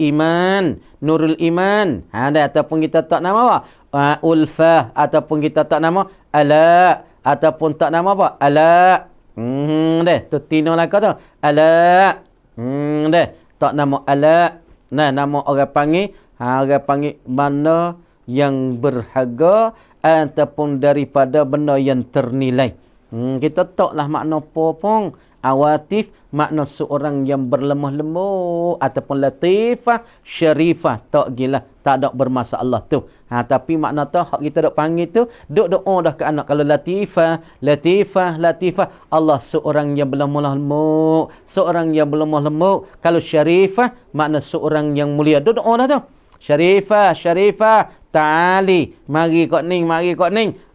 iman. Ataupun kita tak nama apa? Ulfah, ataupun kita tak nama Ala, ataupun tak nama apa? Ala. Tu tino lah kata. Ala. Tak nama Ala. Nama orang panggil. Orang panggil mana yang berharga ataupun daripada benda yang ternilai. Kita taklah makna apa pun. Awatif makna seorang yang berlemah lembut, ataupun latifah, syarifah, tak gila, tak ada bermasalah tu. Tapi makna tu hak kita dok panggil tu, dok doa dah ke anak. Kalau latifah, Allah seorang yang berlemah lembut, Kalau syarifah makna seorang yang mulia, dok doa dah tu. Syarifah, ta'ali, mari kau ning.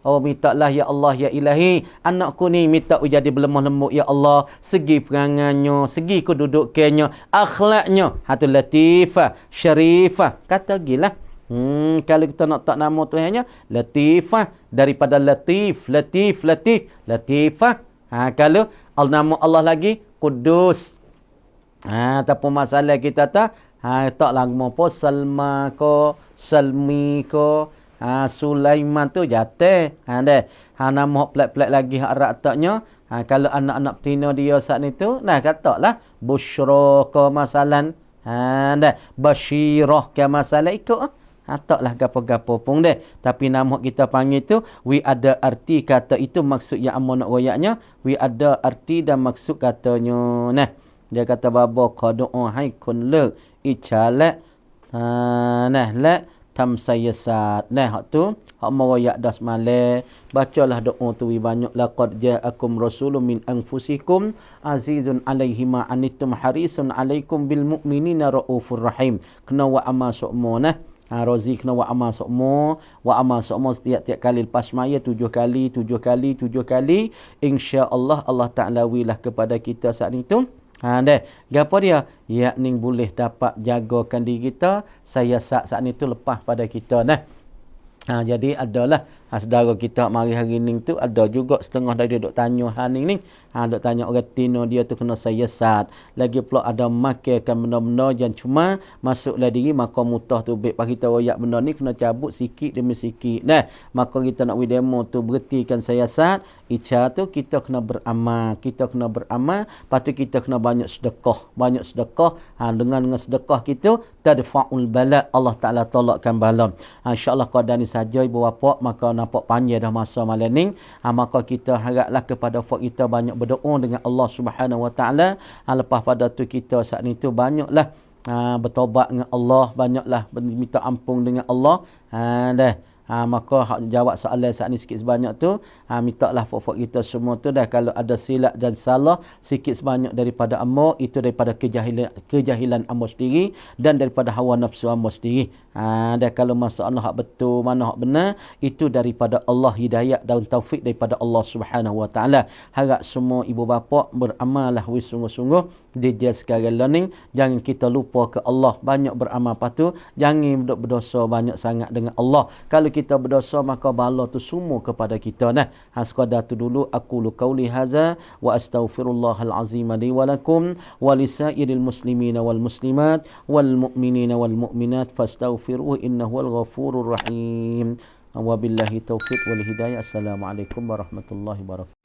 Oh, mintalah ya Allah ya Ilahi, anakku ni minta jadi berlemah lembut ya Allah, segi perangannya, segi kedudukannya, akhlaknya. Tu latifah, syarifah. Kata gilah. Kalau kita nak tak nama Tuhannya, latifah daripada latifah. Kalau nama Allah lagi Kudus. Ataupun masalah kita tak taklah apa Salma ko, Salmi ko, Sulaiman tu jatuh. Nama pelik-pelik lagi hak arak taknya. Kalau anak-anak betina dia saat ni tu, katalah Bushra ko masalan. Bashirah ke masalah ikut. Taklah gapo-gapo pun deh. Tapi nama kita panggil tu, we ada arti kata itu, maksud yang amun nak royaknya. We ada arti dan maksud katanya. Dia kata baba qadu'u haikun lek icalat la tam sayasat. Nah, hak tu hak merayak dah semalam, bacalah doa tu banyak. Laqad ja'akum rasulun min anfusikum azizun alaihi ma anittum harisun alaikum bil mu'minina raufur rahim. Kena wa amal sokmo nah. Rozi kena wa amal sokmo, setiap-tiap kali lepas maya 7 kali, insya-Allah Allah Taala wilah kepada kita saat itu. Deh, gapo dia? Yakni boleh dapat jagakan diri kita, saya saat itu lepas pada kita nah. Jadi adalah saudara kita mari hari ni tu ada juga setengah dari dia duk tanya ni. Duk tanya orang tino dia tu kena sayasat. Lagi pula ada makankan benda-benda yang cuma masuklah diri maka mutah tu baik pak kita royak benda ni kena cabut sikit demi sikit. Nah, maka kita nak demo tu berhentikan sayasat. Ica tu kita kena beramal. Lepas tu kita kena banyak sedekah. Dengan sedekah kita tadfa'ul bala. Allah Taala tolakkan bala. Insya-Allah qadar ni saja ibu bapa, maka nampak panjang dah masa malam ni. Maka kita haraplah kepada fak kita banyak berdoa dengan Allah Subhanahu Wa Taala. Lepas pada tu kita saat ni tu banyaklah bertobat dengan Allah, banyaklah minta ampun dengan Allah. Maka hak jawab soalan saat ni sikit sebanyak tu, mintalah fak kita semua tu dah kalau ada silap dan salah sikit sebanyak daripada amor itu daripada kejahilan amor sendiri dan daripada hawa nafsu amor sendiri. Dan kalau masalah hak betul mana hak benar itu daripada Allah, hidayah dan taufik daripada Allah Subhanahu Wa Taala. Harap semua ibu bapa beramallah sungguh-sungguh di dia sekarang learning. Jangan kita lupa ke Allah, banyak beramal patu, jangan berdosa banyak sangat dengan Allah. Kalau kita berdosa maka bala tu semua kepada kita nah. Sekadar tu dulu aqulu qauli hadza wa astaghfirullahal azim li wa lakum wa lisairil muslimina wal muslimat wal mu'minina wal mu'minat fastaghfiruhu innahu wal ghafurur rahim. Wabillahi taufiq wal hidayah. Assalamualaikum warahmatullahi wabarakatuh.